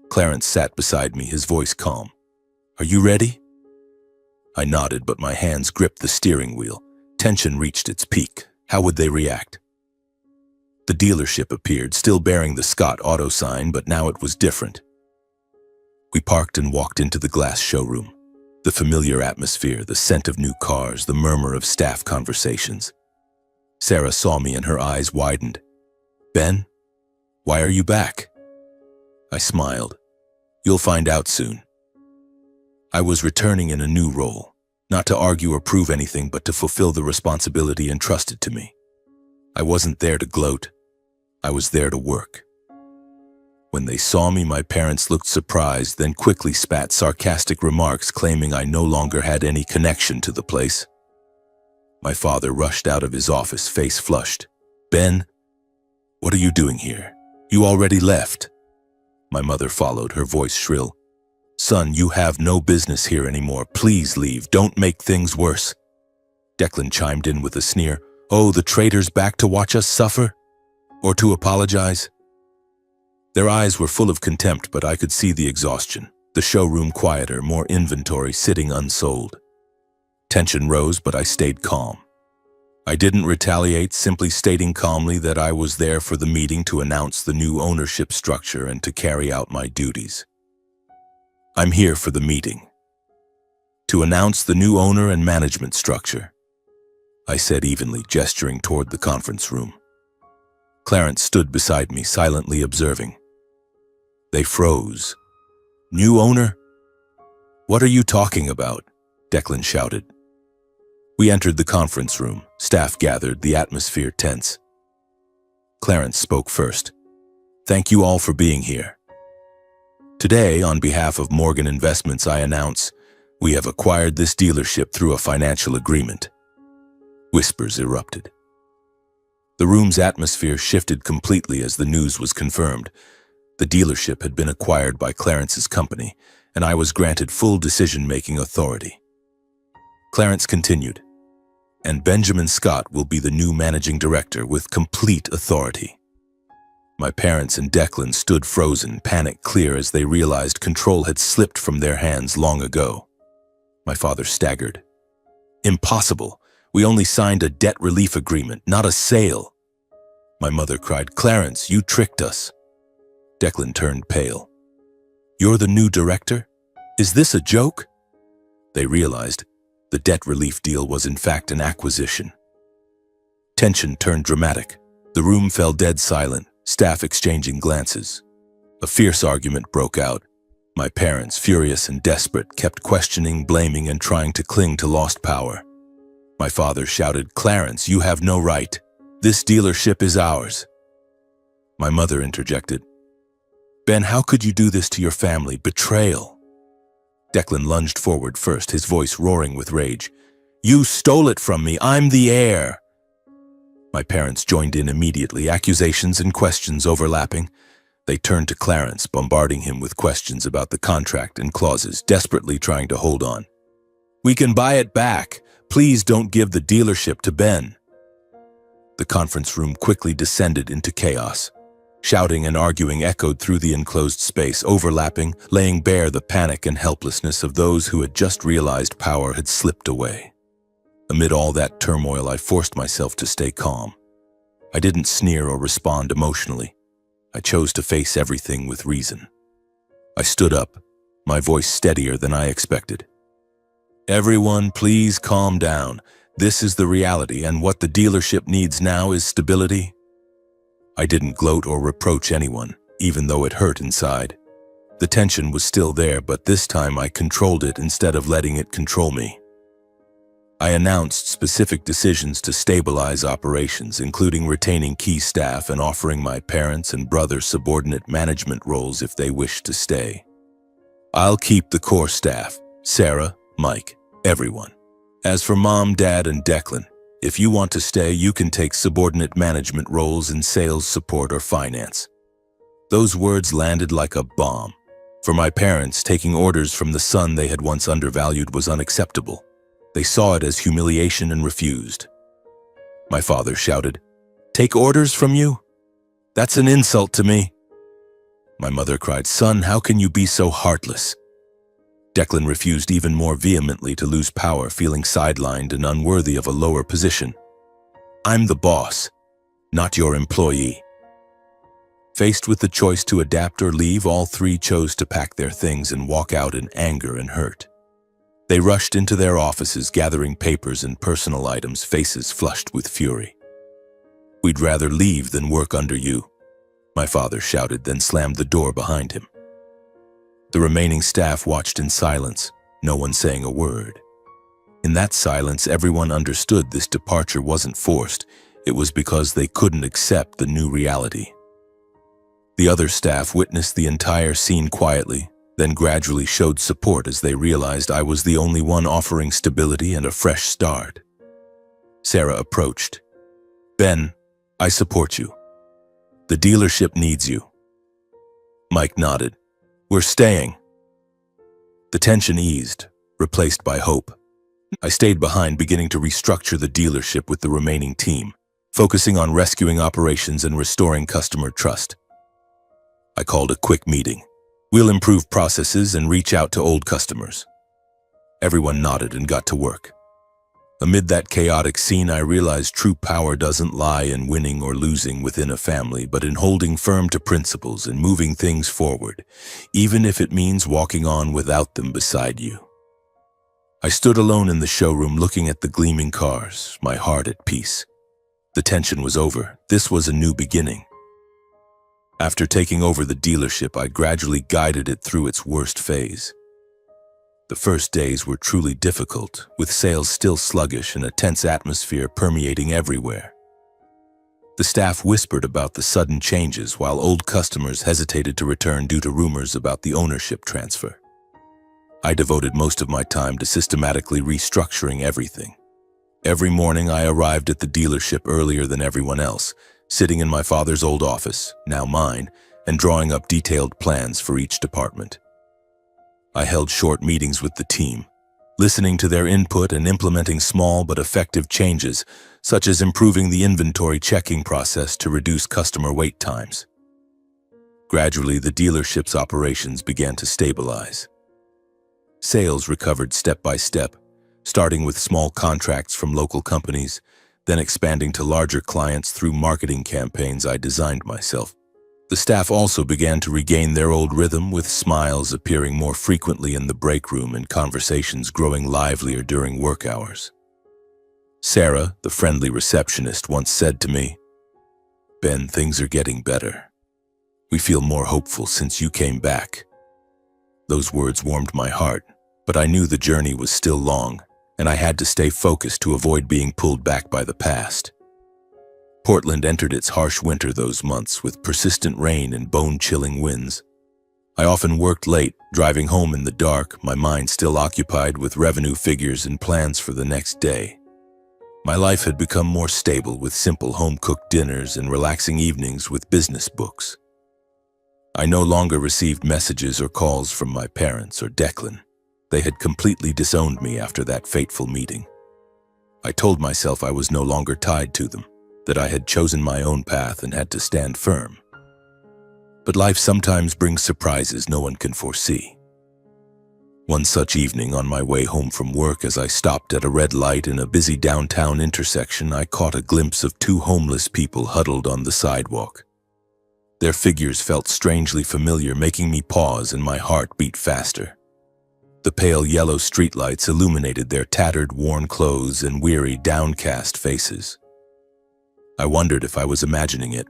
Clarence sat beside me, his voice calm. "Are you ready?" I nodded, but my hands gripped the steering wheel. Tension reached its peak. How would they react? The dealership appeared, still bearing the Scott Auto sign, but now it was different. We parked and walked into the glass showroom. The familiar atmosphere, the scent of new cars, the murmur of staff conversations. Sarah saw me and her eyes widened. "Ben, why are you back?" I smiled. "You'll find out soon." I was returning in a new role, not to argue or prove anything, but to fulfill the responsibility entrusted to me. I wasn't there to gloat. I was there to work. When they saw me, my parents looked surprised, then quickly spat sarcastic remarks claiming I no longer had any connection to the place. My father rushed out of his office, face flushed. "Ben, what are you doing here? You already left." My mother followed, her voice shrill. "Son, you have no business here anymore. Please leave. Don't make things worse." Declan chimed in with a sneer. "Oh, the traitor's back to watch us suffer? Or to apologize?" Their eyes were full of contempt, but I could see the exhaustion. The showroom quieter, more inventory sitting unsold. Tension rose, but I stayed calm. I didn't retaliate, simply stating calmly that I was there for the meeting to announce the new ownership structure and to carry out my duties. "I'm here for the meeting. To announce the new owner and management structure," I said evenly, gesturing toward the conference room. Clarence stood beside me, silently observing. They froze. "New owner? What are you talking about?" Declan shouted. We entered the conference room. Staff gathered, the atmosphere tense. Clarence spoke first. "Thank you all for being here. Today, on behalf of Morgan Investments, I announce we have acquired this dealership through a financial agreement." Whispers erupted. The room's atmosphere shifted completely as the news was confirmed. The dealership had been acquired by Clarence's company, and I was granted full decision-making authority. Clarence continued, "And Benjamin Scott will be the new managing director with complete authority." My parents and Declan stood frozen, panic clear as they realized control had slipped from their hands long ago. My father staggered. "Impossible. We only signed a debt relief agreement, not a sale." My mother cried, "Clarence, you tricked us." Declan turned pale. "You're the new director? Is this a joke?" They realized the debt relief deal was in fact an acquisition. Tension turned dramatic. The room fell dead silent, staff exchanging glances. A fierce argument broke out. My parents, furious and desperate, kept questioning, blaming, and trying to cling to lost power. My father shouted, "Clarence, you have no right. This dealership is ours." My mother interjected, "Ben, how could you do this to your family? Betrayal." Declan lunged forward first, his voice roaring with rage. "You stole it from me. I'm the heir." My parents joined in immediately, accusations and questions overlapping. They turned to Clarence, bombarding him with questions about the contract and clauses, desperately trying to hold on. "We can buy it back. Please don't give the dealership to Ben." The conference room quickly descended into chaos. Shouting and arguing echoed through the enclosed space, overlapping, laying bare the panic and helplessness of those who had just realized power had slipped away. Amid all that turmoil, I forced myself to stay calm. I didn't sneer or respond emotionally. I chose to face everything with reason. I stood up, my voice steadier than I expected. "Everyone, please calm down. This is the reality, and what the dealership needs now is stability." I didn't gloat or reproach anyone, even though it hurt inside. The tension was still there, but this time I controlled it instead of letting it control me. I announced specific decisions to stabilize operations, including retaining key staff and offering my parents and brother subordinate management roles if they wished to stay. "I'll keep the core staff, Sarah, Mike, everyone. As for Mom, Dad, and Declan, if you want to stay, you can take subordinate management roles in sales, support, or finance." Those words landed like a bomb. For my parents, taking orders from the son they had once undervalued was unacceptable. They saw it as humiliation and refused. My father shouted, "Take orders from you? That's an insult to me." My mother cried, "Son, how can you be so heartless?" Declan refused even more vehemently to lose power, feeling sidelined and unworthy of a lower position. "I'm the boss, not your employee." Faced with the choice to adapt or leave, all three chose to pack their things and walk out in anger and hurt. They rushed into their offices, gathering papers and personal items, faces flushed with fury. "We'd rather leave than work under you," my father shouted, then slammed the door behind him. The remaining staff watched in silence, no one saying a word. In that silence, everyone understood this departure wasn't forced. It was because they couldn't accept the new reality. The other staff witnessed the entire scene quietly, then gradually showed support as they realized I was the only one offering stability and a fresh start. Sarah approached. "Ben, I support you. The dealership needs you." Mike nodded. "We're staying." The tension eased, replaced by hope. I stayed behind, beginning to restructure the dealership with the remaining team, focusing on rescuing operations and restoring customer trust. I called a quick meeting. "We'll improve processes and reach out to old customers." Everyone nodded and got to work. Amid that chaotic scene, I realized true power doesn't lie in winning or losing within a family, but in holding firm to principles and moving things forward, even if it means walking on without them beside you. I stood alone in the showroom looking at the gleaming cars, my heart at peace. The tension was over. This was a new beginning. After taking over the dealership, I gradually guided it through its worst phase. The first days were truly difficult, with sales still sluggish and a tense atmosphere permeating everywhere. The staff whispered about the sudden changes, while old customers hesitated to return due to rumors about the ownership transfer. I devoted most of my time to systematically restructuring everything. Every morning I arrived at the dealership earlier than everyone else, sitting in my father's old office, now mine, and drawing up detailed plans for each department. I held short meetings with the team, listening to their input and implementing small but effective changes, such as improving the inventory checking process to reduce customer wait times. Gradually, the dealership's operations began to stabilize. Sales recovered step by step, starting with small contracts from local companies, then expanding to larger clients through marketing campaigns I designed myself. The staff also began to regain their old rhythm, with smiles appearing more frequently in the break room and conversations growing livelier during work hours. Sarah, the friendly receptionist, once said to me, Ben, things are getting better. We feel more hopeful since you came back." Those words warmed my heart, but I knew the journey was still long, and I had to stay focused to avoid being pulled back by the past. Portland entered its harsh winter those months with persistent rain and bone-chilling winds. I often worked late, driving home in the dark, my mind still occupied with revenue figures and plans for the next day. My life had become more stable with simple home-cooked dinners and relaxing evenings with business books. I no longer received messages or calls from my parents or Declan. They had completely disowned me after that fateful meeting. I told myself I was no longer tied to them, that I had chosen my own path and had to stand firm. But life sometimes brings surprises no one can foresee. One such evening on my way home from work, as I stopped at a red light in a busy downtown intersection, I caught a glimpse of two homeless people huddled on the sidewalk. Their figures felt strangely familiar, making me pause and my heart beat faster. The pale yellow streetlights illuminated their tattered, worn clothes and weary, downcast faces. I wondered if I was imagining it,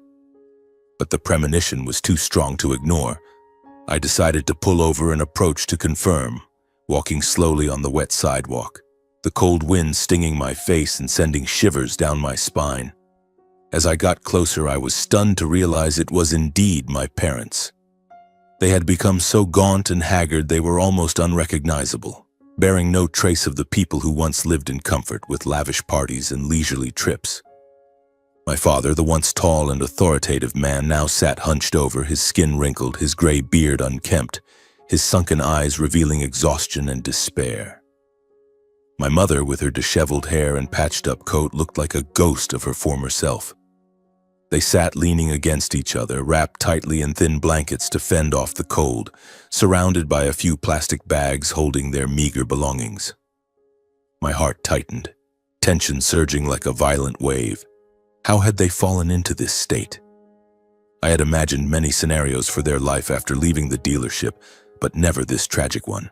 but the premonition was too strong to ignore. I decided to pull over and approach to confirm, walking slowly on the wet sidewalk, the cold wind stinging my face and sending shivers down my spine. As I got closer, I was stunned to realize it was indeed my parents. They had become so gaunt and haggard they were almost unrecognizable, bearing no trace of the people who once lived in comfort with lavish parties and leisurely trips. My father, the once tall and authoritative man, now sat hunched over, his skin wrinkled, his gray beard unkempt, his sunken eyes revealing exhaustion and despair. My mother, with her disheveled hair and patched-up coat, looked like a ghost of her former self. They sat leaning against each other, wrapped tightly in thin blankets to fend off the cold, surrounded by a few plastic bags holding their meager belongings. My heart tightened, tension surging like a violent wave. How had they fallen into this state? I had imagined many scenarios for their life after leaving the dealership, but never this tragic one.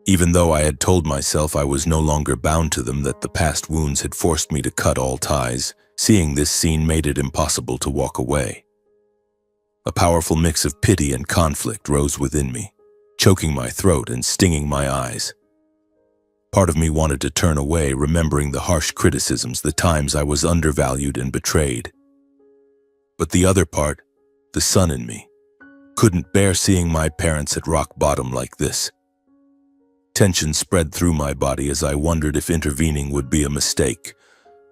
Even though I had told myself I was no longer bound to them, that the past wounds had forced me to cut all ties, seeing this scene made it impossible to walk away. A powerful mix of pity and conflict rose within me, choking my throat and stinging my eyes. Part of me wanted to turn away, remembering the harsh criticisms, the times I was undervalued and betrayed. But the other part, the son in me, couldn't bear seeing my parents at rock bottom like this. Tension spread through my body as I wondered if intervening would be a mistake,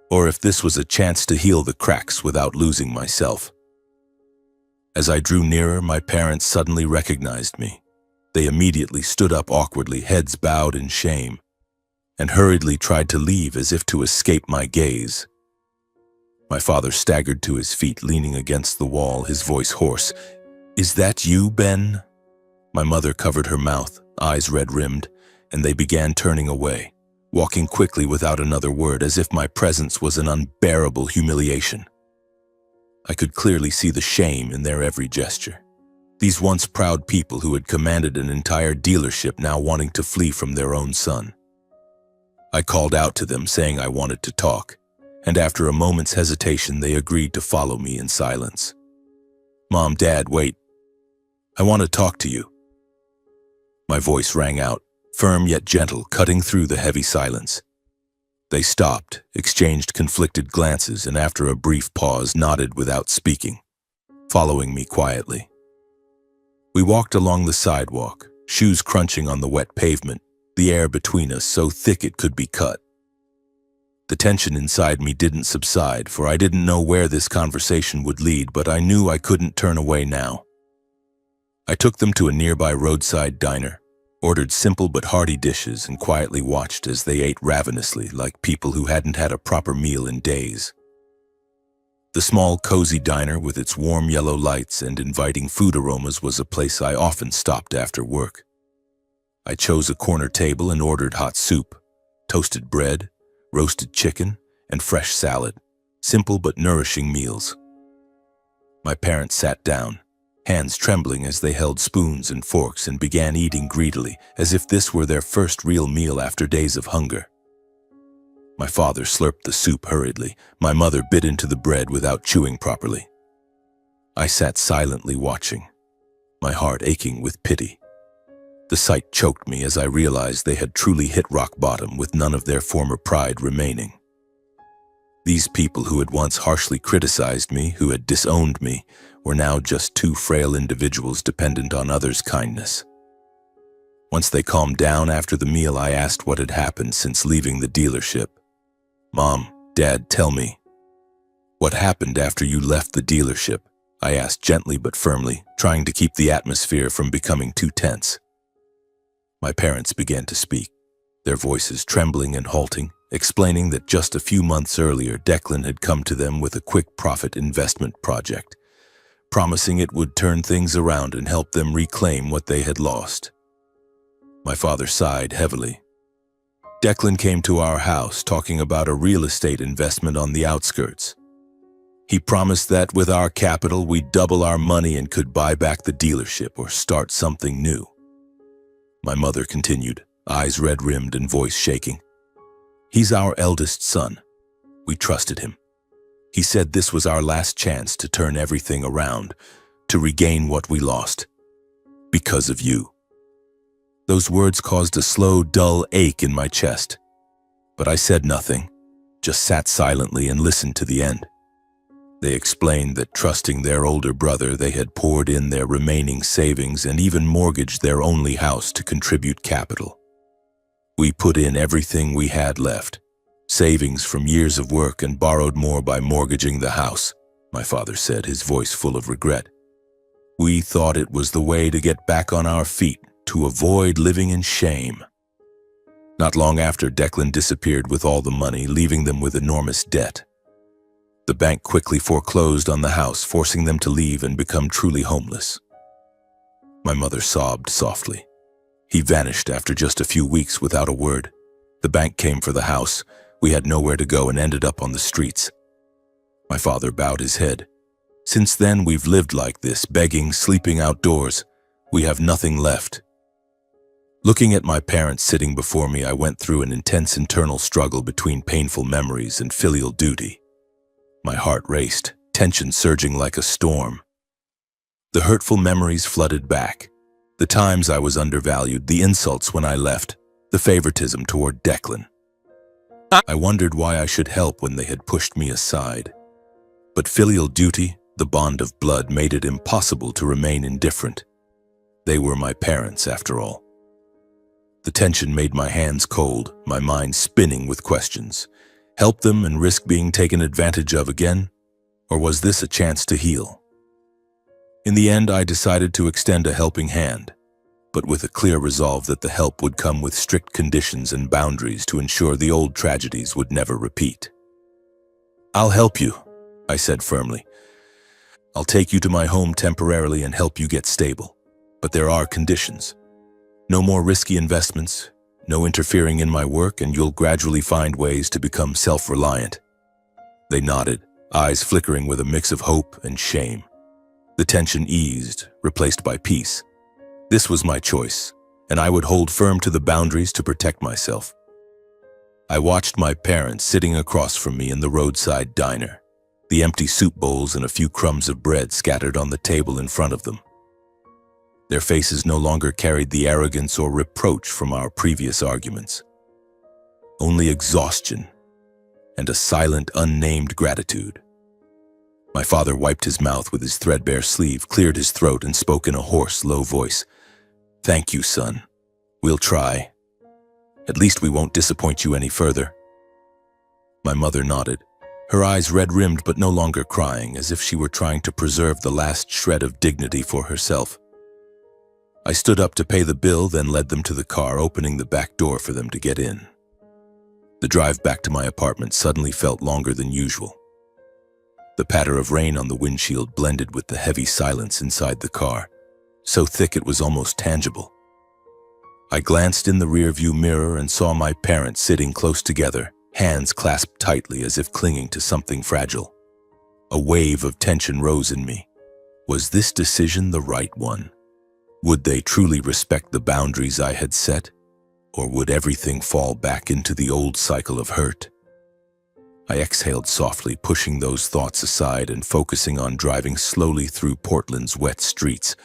or if this was a chance to heal the cracks without losing myself. As I drew nearer, my parents suddenly recognized me. They immediately stood up awkwardly, heads bowed in shame, and hurriedly tried to leave as if to escape my gaze. My father staggered to his feet, leaning against the wall, his voice hoarse. "Is that you, Ben?" My mother covered her mouth, eyes red-rimmed, and they began turning away, walking quickly without another word, as if my presence was an unbearable humiliation. I could clearly see the shame in their every gesture. These once proud people who had commanded an entire dealership now wanting to flee from their own son. I called out to them, saying I wanted to talk, and after a moment's hesitation, they agreed to follow me in silence. "Mom, Dad, wait. I want to talk to you." My voice rang out, firm yet gentle, cutting through the heavy silence. They stopped, exchanged conflicted glances, and after a brief pause, nodded without speaking, following me quietly. We walked along the sidewalk, shoes crunching on the wet pavement, the air between us so thick it could be cut. The tension inside me didn't subside, for I didn't know where this conversation would lead, but I knew I couldn't turn away now. I took them to a nearby roadside diner, ordered simple but hearty dishes, and quietly watched as they ate ravenously like people who hadn't had a proper meal in days. The small, cozy diner with its warm yellow lights and inviting food aromas was a place I often stopped after work. I chose a corner table and ordered hot soup, toasted bread, roasted chicken, and fresh salad, simple but nourishing meals. My parents sat down, hands trembling as they held spoons and forks, and began eating greedily, as if this were their first real meal after days of hunger. My father slurped the soup hurriedly. My mother bit into the bread without chewing properly. I sat silently watching, my heart aching with pity. The sight choked me as I realized they had truly hit rock bottom with none of their former pride remaining. These people who had once harshly criticized me, who had disowned me, were now just two frail individuals dependent on others' kindness. Once they calmed down after the meal, I asked what had happened since leaving the dealership. "Mom, Dad, tell me. What happened after you left the dealership?" I asked gently but firmly, trying to keep the atmosphere from becoming too tense. My parents began to speak, their voices trembling and halting, explaining that just a few months earlier Declan had come to them with a quick profit investment project, promising it would turn things around and help them reclaim what they had lost. My father sighed heavily. "Declan came to our house talking about a real estate investment on the outskirts. He promised that with our capital we'd double our money and could buy back the dealership or start something new." My mother continued, eyes red-rimmed and voice shaking. "He's our eldest son. We trusted him. He said this was our last chance to turn everything around, to regain what we lost. Because of you." Those words caused a slow, dull ache in my chest. But I said nothing, just sat silently and listened to the end. They explained that trusting their older brother, they had poured in their remaining savings and even mortgaged their only house to contribute capital. "We put in everything we had left, savings from years of work, and borrowed more by mortgaging the house," my father said, his voice full of regret. "We thought it was the way to get back on our feet, to avoid living in shame." Not long after, Declan disappeared with all the money, leaving them with enormous debt. The bank quickly foreclosed on the house, forcing them to leave and become truly homeless. My mother sobbed softly. "He vanished after just a few weeks without a word. The bank came for the house. We had nowhere to go and ended up on the streets." My father bowed his head. "Since then, we've lived like this, begging, sleeping outdoors. We have nothing left." Looking at my parents sitting before me, I went through an intense internal struggle between painful memories and filial duty. My heart raced, tension surging like a storm. The hurtful memories flooded back. The times I was undervalued, the insults when I left, the favoritism toward Declan. I wondered why I should help when they had pushed me aside. But filial duty, the bond of blood, made it impossible to remain indifferent. They were my parents, after all. The tension made my hands cold, my mind spinning with questions. Help them and risk being taken advantage of again? Or was this a chance to heal? In the end, I decided to extend a helping hand, but with a clear resolve that the help would come with strict conditions and boundaries to ensure the old tragedies would never repeat. "I'll help you," I said firmly. "I'll take you to my home temporarily and help you get stable. But there are conditions. No more risky investments, no interfering in my work, and you'll gradually find ways to become self-reliant." They nodded, eyes flickering with a mix of hope and shame. The tension eased, replaced by peace. This was my choice, and I would hold firm to the boundaries to protect myself. I watched my parents sitting across from me in the roadside diner, the empty soup bowls and a few crumbs of bread scattered on the table in front of them. Their faces no longer carried the arrogance or reproach from our previous arguments. Only exhaustion and a silent, unnamed gratitude. My father wiped his mouth with his threadbare sleeve, cleared his throat, and spoke in a hoarse, low voice. "Thank you, son. We'll try. At least we won't disappoint you any further." My mother nodded, her eyes red-rimmed but no longer crying, as if she were trying to preserve the last shred of dignity for herself. I stood up to pay the bill, then led them to the car, opening the back door for them to get in. The drive back to my apartment suddenly felt longer than usual. The patter of rain on the windshield blended with the heavy silence inside the car, so thick it was almost tangible. I glanced in the rearview mirror and saw my parents sitting close together, hands clasped tightly as if clinging to something fragile. A wave of tension rose in me. Was this decision the right one? Would they truly respect the boundaries I had set, or would everything fall back into the old cycle of hurt? I exhaled softly, pushing those thoughts aside and focusing on driving slowly through Portland's wet streets,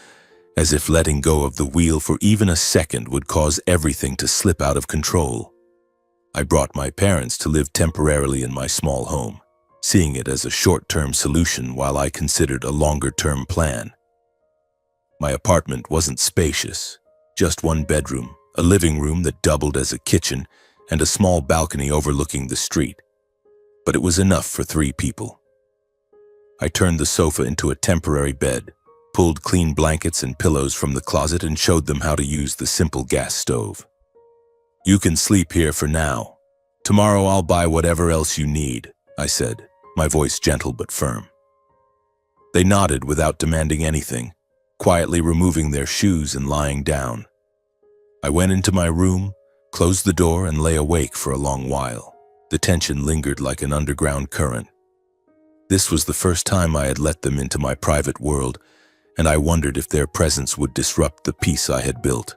as if letting go of the wheel for even a second would cause everything to slip out of control. I brought my parents to live temporarily in my small home, seeing it as a short-term solution while I considered a longer-term plan. My apartment wasn't spacious, just one bedroom, a living room that doubled as a kitchen, and a small balcony overlooking the street. But it was enough for 3 people. I turned the sofa into a temporary bed, pulled clean blankets and pillows from the closet, and showed them how to use the simple gas stove. "You can sleep here for now. Tomorrow I'll buy whatever else you need," I said, my voice gentle but firm. They nodded without demanding anything, quietly removing their shoes and lying down. I went into my room, closed the door, and lay awake for a long while. The tension lingered like an underground current. This was the first time I had let them into my private world, and I wondered if their presence would disrupt the peace I had built.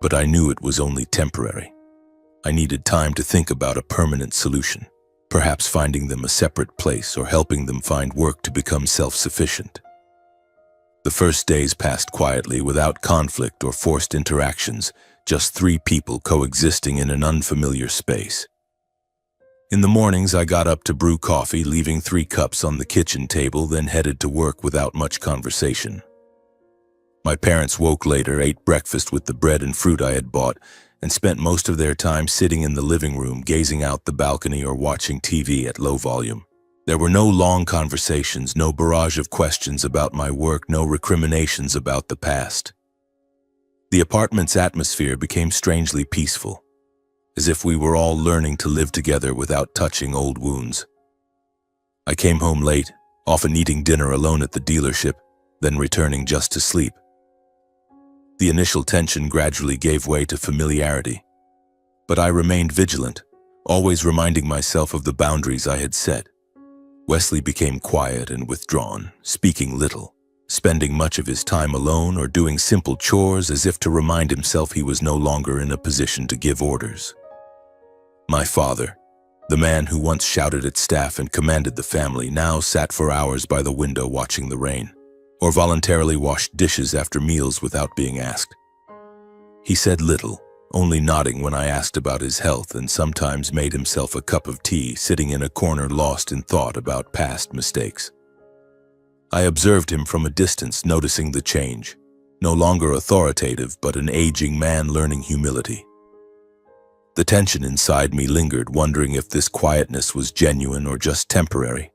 But I knew it was only temporary. I needed time to think about a permanent solution, perhaps finding them a separate place or helping them find work to become self-sufficient. The first days passed quietly, without conflict or forced interactions, just 3 people coexisting in an unfamiliar space. In the mornings, I got up to brew coffee, leaving 3 cups on the kitchen table, then headed to work without much conversation. My parents woke later, ate breakfast with the bread and fruit I had bought, and spent most of their time sitting in the living room, gazing out the balcony or watching TV at low volume. There were no long conversations, no barrage of questions about my work, no recriminations about the past. The apartment's atmosphere became strangely peaceful, as if we were all learning to live together without touching old wounds. I came home late, often eating dinner alone at the dealership, then returning just to sleep. The initial tension gradually gave way to familiarity, but I remained vigilant, always reminding myself of the boundaries I had set. Wesley became quiet and withdrawn, speaking little, spending much of his time alone or doing simple chores as if to remind himself he was no longer in a position to give orders. My father, the man who once shouted at staff and commanded the family, now sat for hours by the window watching the rain, or voluntarily washed dishes after meals without being asked. He said little, only nodding when I asked about his health, and sometimes made himself a cup of tea, sitting in a corner lost in thought about past mistakes. I observed him from a distance, noticing the change, no longer authoritative but an aging man learning humility. The tension inside me lingered, wondering if this quietness was genuine or just temporary.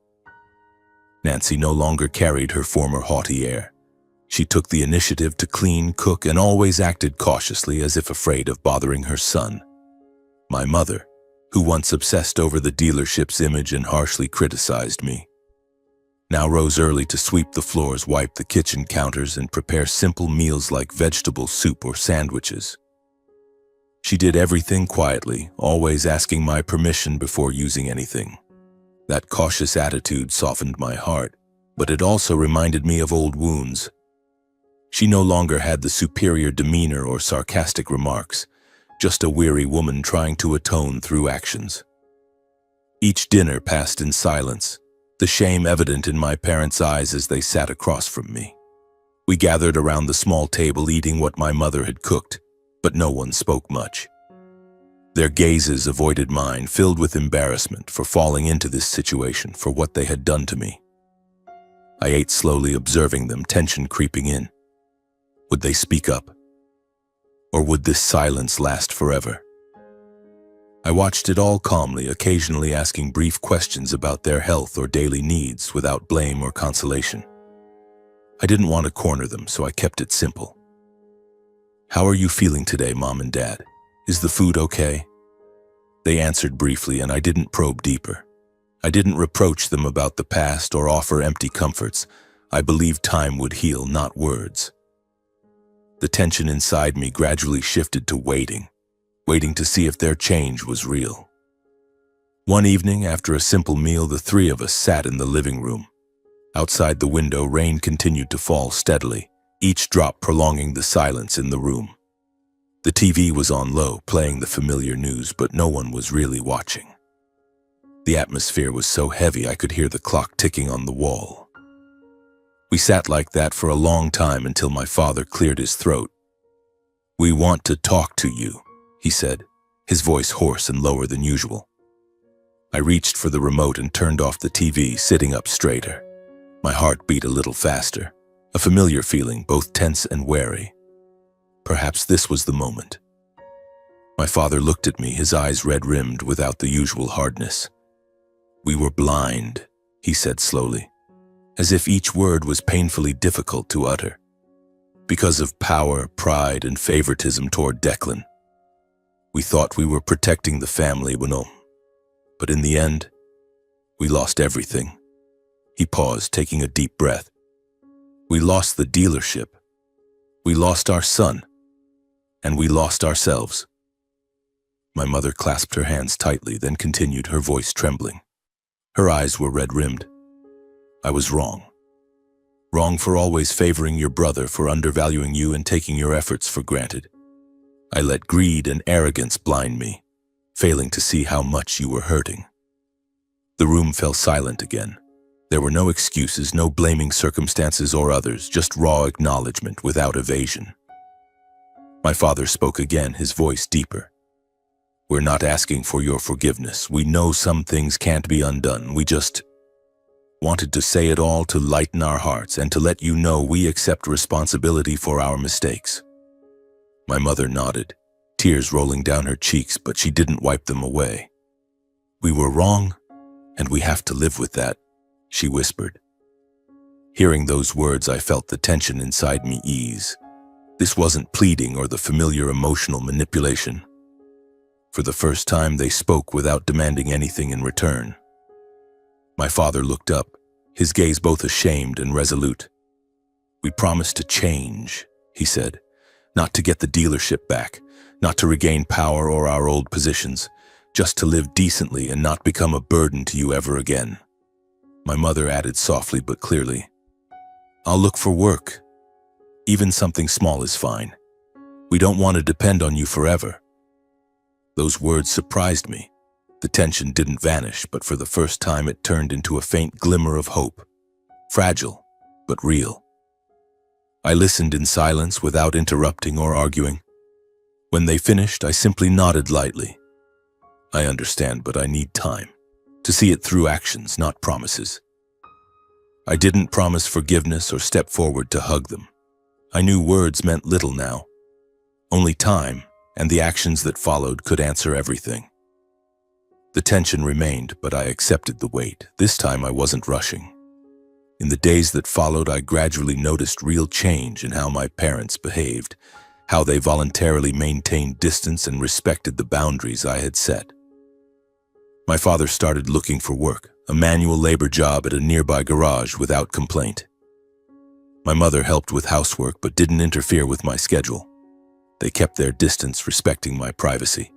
Nancy no longer carried her former haughty air. She took the initiative to clean, cook, and always acted cautiously, as if afraid of bothering her son. My mother, who once obsessed over the dealership's image and harshly criticized me, now rose early to sweep the floors, wipe the kitchen counters, and prepare simple meals like vegetable soup or sandwiches. She did everything quietly, always asking my permission before using anything. That cautious attitude softened my heart, but it also reminded me of old wounds. She no longer had the superior demeanor or sarcastic remarks, just a weary woman trying to atone through actions. Each dinner passed in silence, the shame evident in my parents' eyes as they sat across from me. We gathered around the small table, eating what my mother had cooked, but no one spoke much. Their gazes avoided mine, filled with embarrassment for falling into this situation, for what they had done to me. I ate slowly, observing them, tension creeping in. Would they speak up? Or would this silence last forever? I watched it all calmly, occasionally asking brief questions about their health or daily needs without blame or consolation. I didn't want to corner them, so I kept it simple. "How are you feeling today, Mom and Dad? Is the food okay?" They answered briefly, and I didn't probe deeper. I didn't reproach them about the past or offer empty comforts. I believed time would heal, not words. The tension inside me gradually shifted to waiting to see if their change was real. One evening, after a simple meal, the 3 of us sat in the living room. Outside the window, rain continued to fall steadily, each drop prolonging the silence in the room. The TV was on low, playing the familiar news, but no one was really watching. The atmosphere was so heavy I could hear the clock ticking on the wall. We sat like that for a long time until my father cleared his throat. "We want to talk to you," he said, his voice hoarse and lower than usual. I reached for the remote and turned off the TV, sitting up straighter. My heart beat a little faster, a familiar feeling, both tense and wary. Perhaps this was the moment. My father looked at me, his eyes red-rimmed without the usual hardness. "We were blind," he said slowly, as if each word was painfully difficult to utter. "Because of power, pride, and favoritism toward Declan. We thought we were protecting the family, but in the end, we lost everything." He paused, taking a deep breath. "We lost the dealership. We lost our son. And we lost ourselves." My mother clasped her hands tightly, then continued, her voice trembling. Her eyes were red-rimmed. "I was wrong. Wrong for always favoring your brother, for undervaluing you and taking your efforts for granted. I let greed and arrogance blind me, failing to see how much you were hurting." The room fell silent again. There were no excuses, no blaming circumstances or others, just raw acknowledgement without evasion. My father spoke again, his voice deeper. "We're not asking for your forgiveness. We know some things can't be undone. We just wanted to say it all to lighten our hearts and to let you know we accept responsibility for our mistakes." My mother nodded, tears rolling down her cheeks, but she didn't wipe them away. "We were wrong, and we have to live with that," she whispered. Hearing those words, I felt the tension inside me ease. This wasn't pleading or the familiar emotional manipulation. For the first time, they spoke without demanding anything in return. My father looked up, his gaze both ashamed and resolute. "We promised to change," he said, "not to get the dealership back, not to regain power or our old positions, just to live decently and not become a burden to you ever again." My mother added softly but clearly, "I'll look for work. Even something small is fine. We don't want to depend on you forever." Those words surprised me. The tension didn't vanish, but for the first time it turned into a faint glimmer of hope. Fragile, but real. I listened in silence without interrupting or arguing. When they finished, I simply nodded lightly. "I understand, but I need time. To see it through actions, not promises." I didn't promise forgiveness or step forward to hug them. I knew words meant little now. Only time and the actions that followed could answer everything. The tension remained, but I accepted the weight. This time I wasn't rushing. In the days that followed, I gradually noticed real change in how my parents behaved, how they voluntarily maintained distance and respected the boundaries I had set. My father started looking for work, a manual labor job at a nearby garage, without complaint. My mother helped with housework but didn't interfere with my schedule. They kept their distance, respecting my privacy.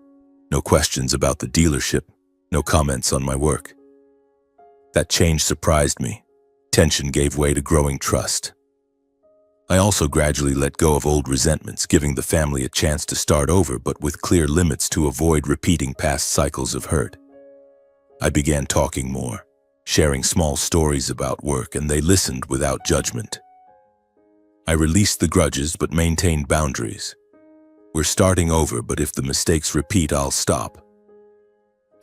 No questions about the dealership, no comments on my work. That change surprised me. Tension gave way to growing trust. I also gradually let go of old resentments, giving the family a chance to start over, but with clear limits to avoid repeating past cycles of hurt. I began talking more, sharing small stories about work, and they listened without judgment. I released the grudges but maintained boundaries. "We're starting over, but if the mistakes repeat, I'll stop."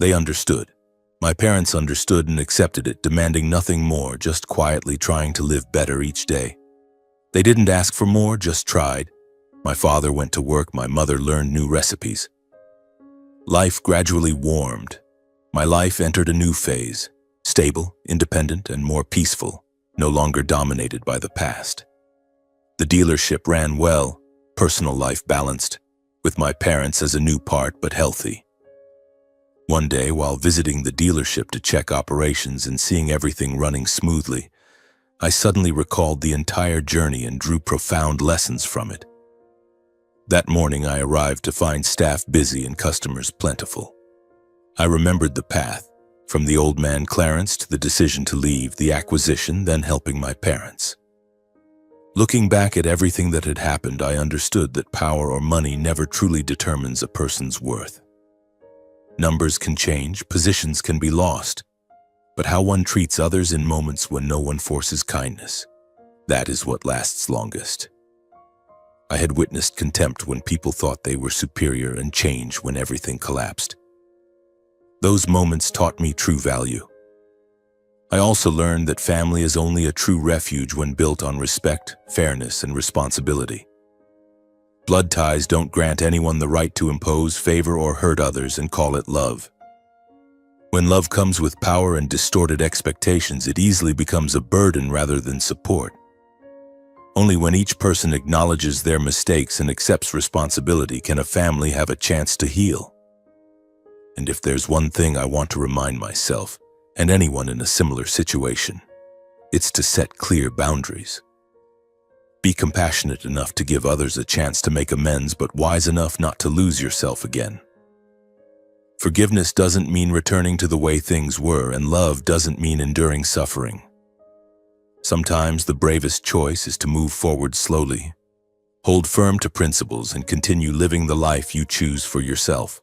They understood. My parents understood and accepted it, demanding nothing more, just quietly trying to live better each day. They didn't ask for more, just tried. My father went to work, my mother learned new recipes. Life gradually warmed. My life entered a new phase, stable, independent, and more peaceful, no longer dominated by the past. The dealership ran well, personal life balanced, with my parents as a new part but healthy. One day, while visiting the dealership to check operations and seeing everything running smoothly, I suddenly recalled the entire journey and drew profound lessons from it. That morning, I arrived to find staff busy and customers plentiful. I remembered the path, from the old man Clarence to the decision to leave, the acquisition, then helping my parents. Looking back at everything that had happened, I understood that power or money never truly determines a person's worth. Numbers can change, positions can be lost, but how one treats others in moments when no one forces kindness, that is what lasts longest. I had witnessed contempt when people thought they were superior and change when everything collapsed. Those moments taught me true value. I also learned that family is only a true refuge when built on respect, fairness, and responsibility. Blood ties don't grant anyone the right to impose, favor, or hurt others and call it love. When love comes with power and distorted expectations, it easily becomes a burden rather than support. Only when each person acknowledges their mistakes and accepts responsibility can a family have a chance to heal. And if there's one thing I want to remind myself, and anyone in a similar situation, it's to set clear boundaries. Be compassionate enough to give others a chance to make amends, but wise enough not to lose yourself again. Forgiveness doesn't mean returning to the way things were, and love doesn't mean enduring suffering. Sometimes the bravest choice is to move forward slowly, hold firm to principles, and continue living the life you choose for yourself.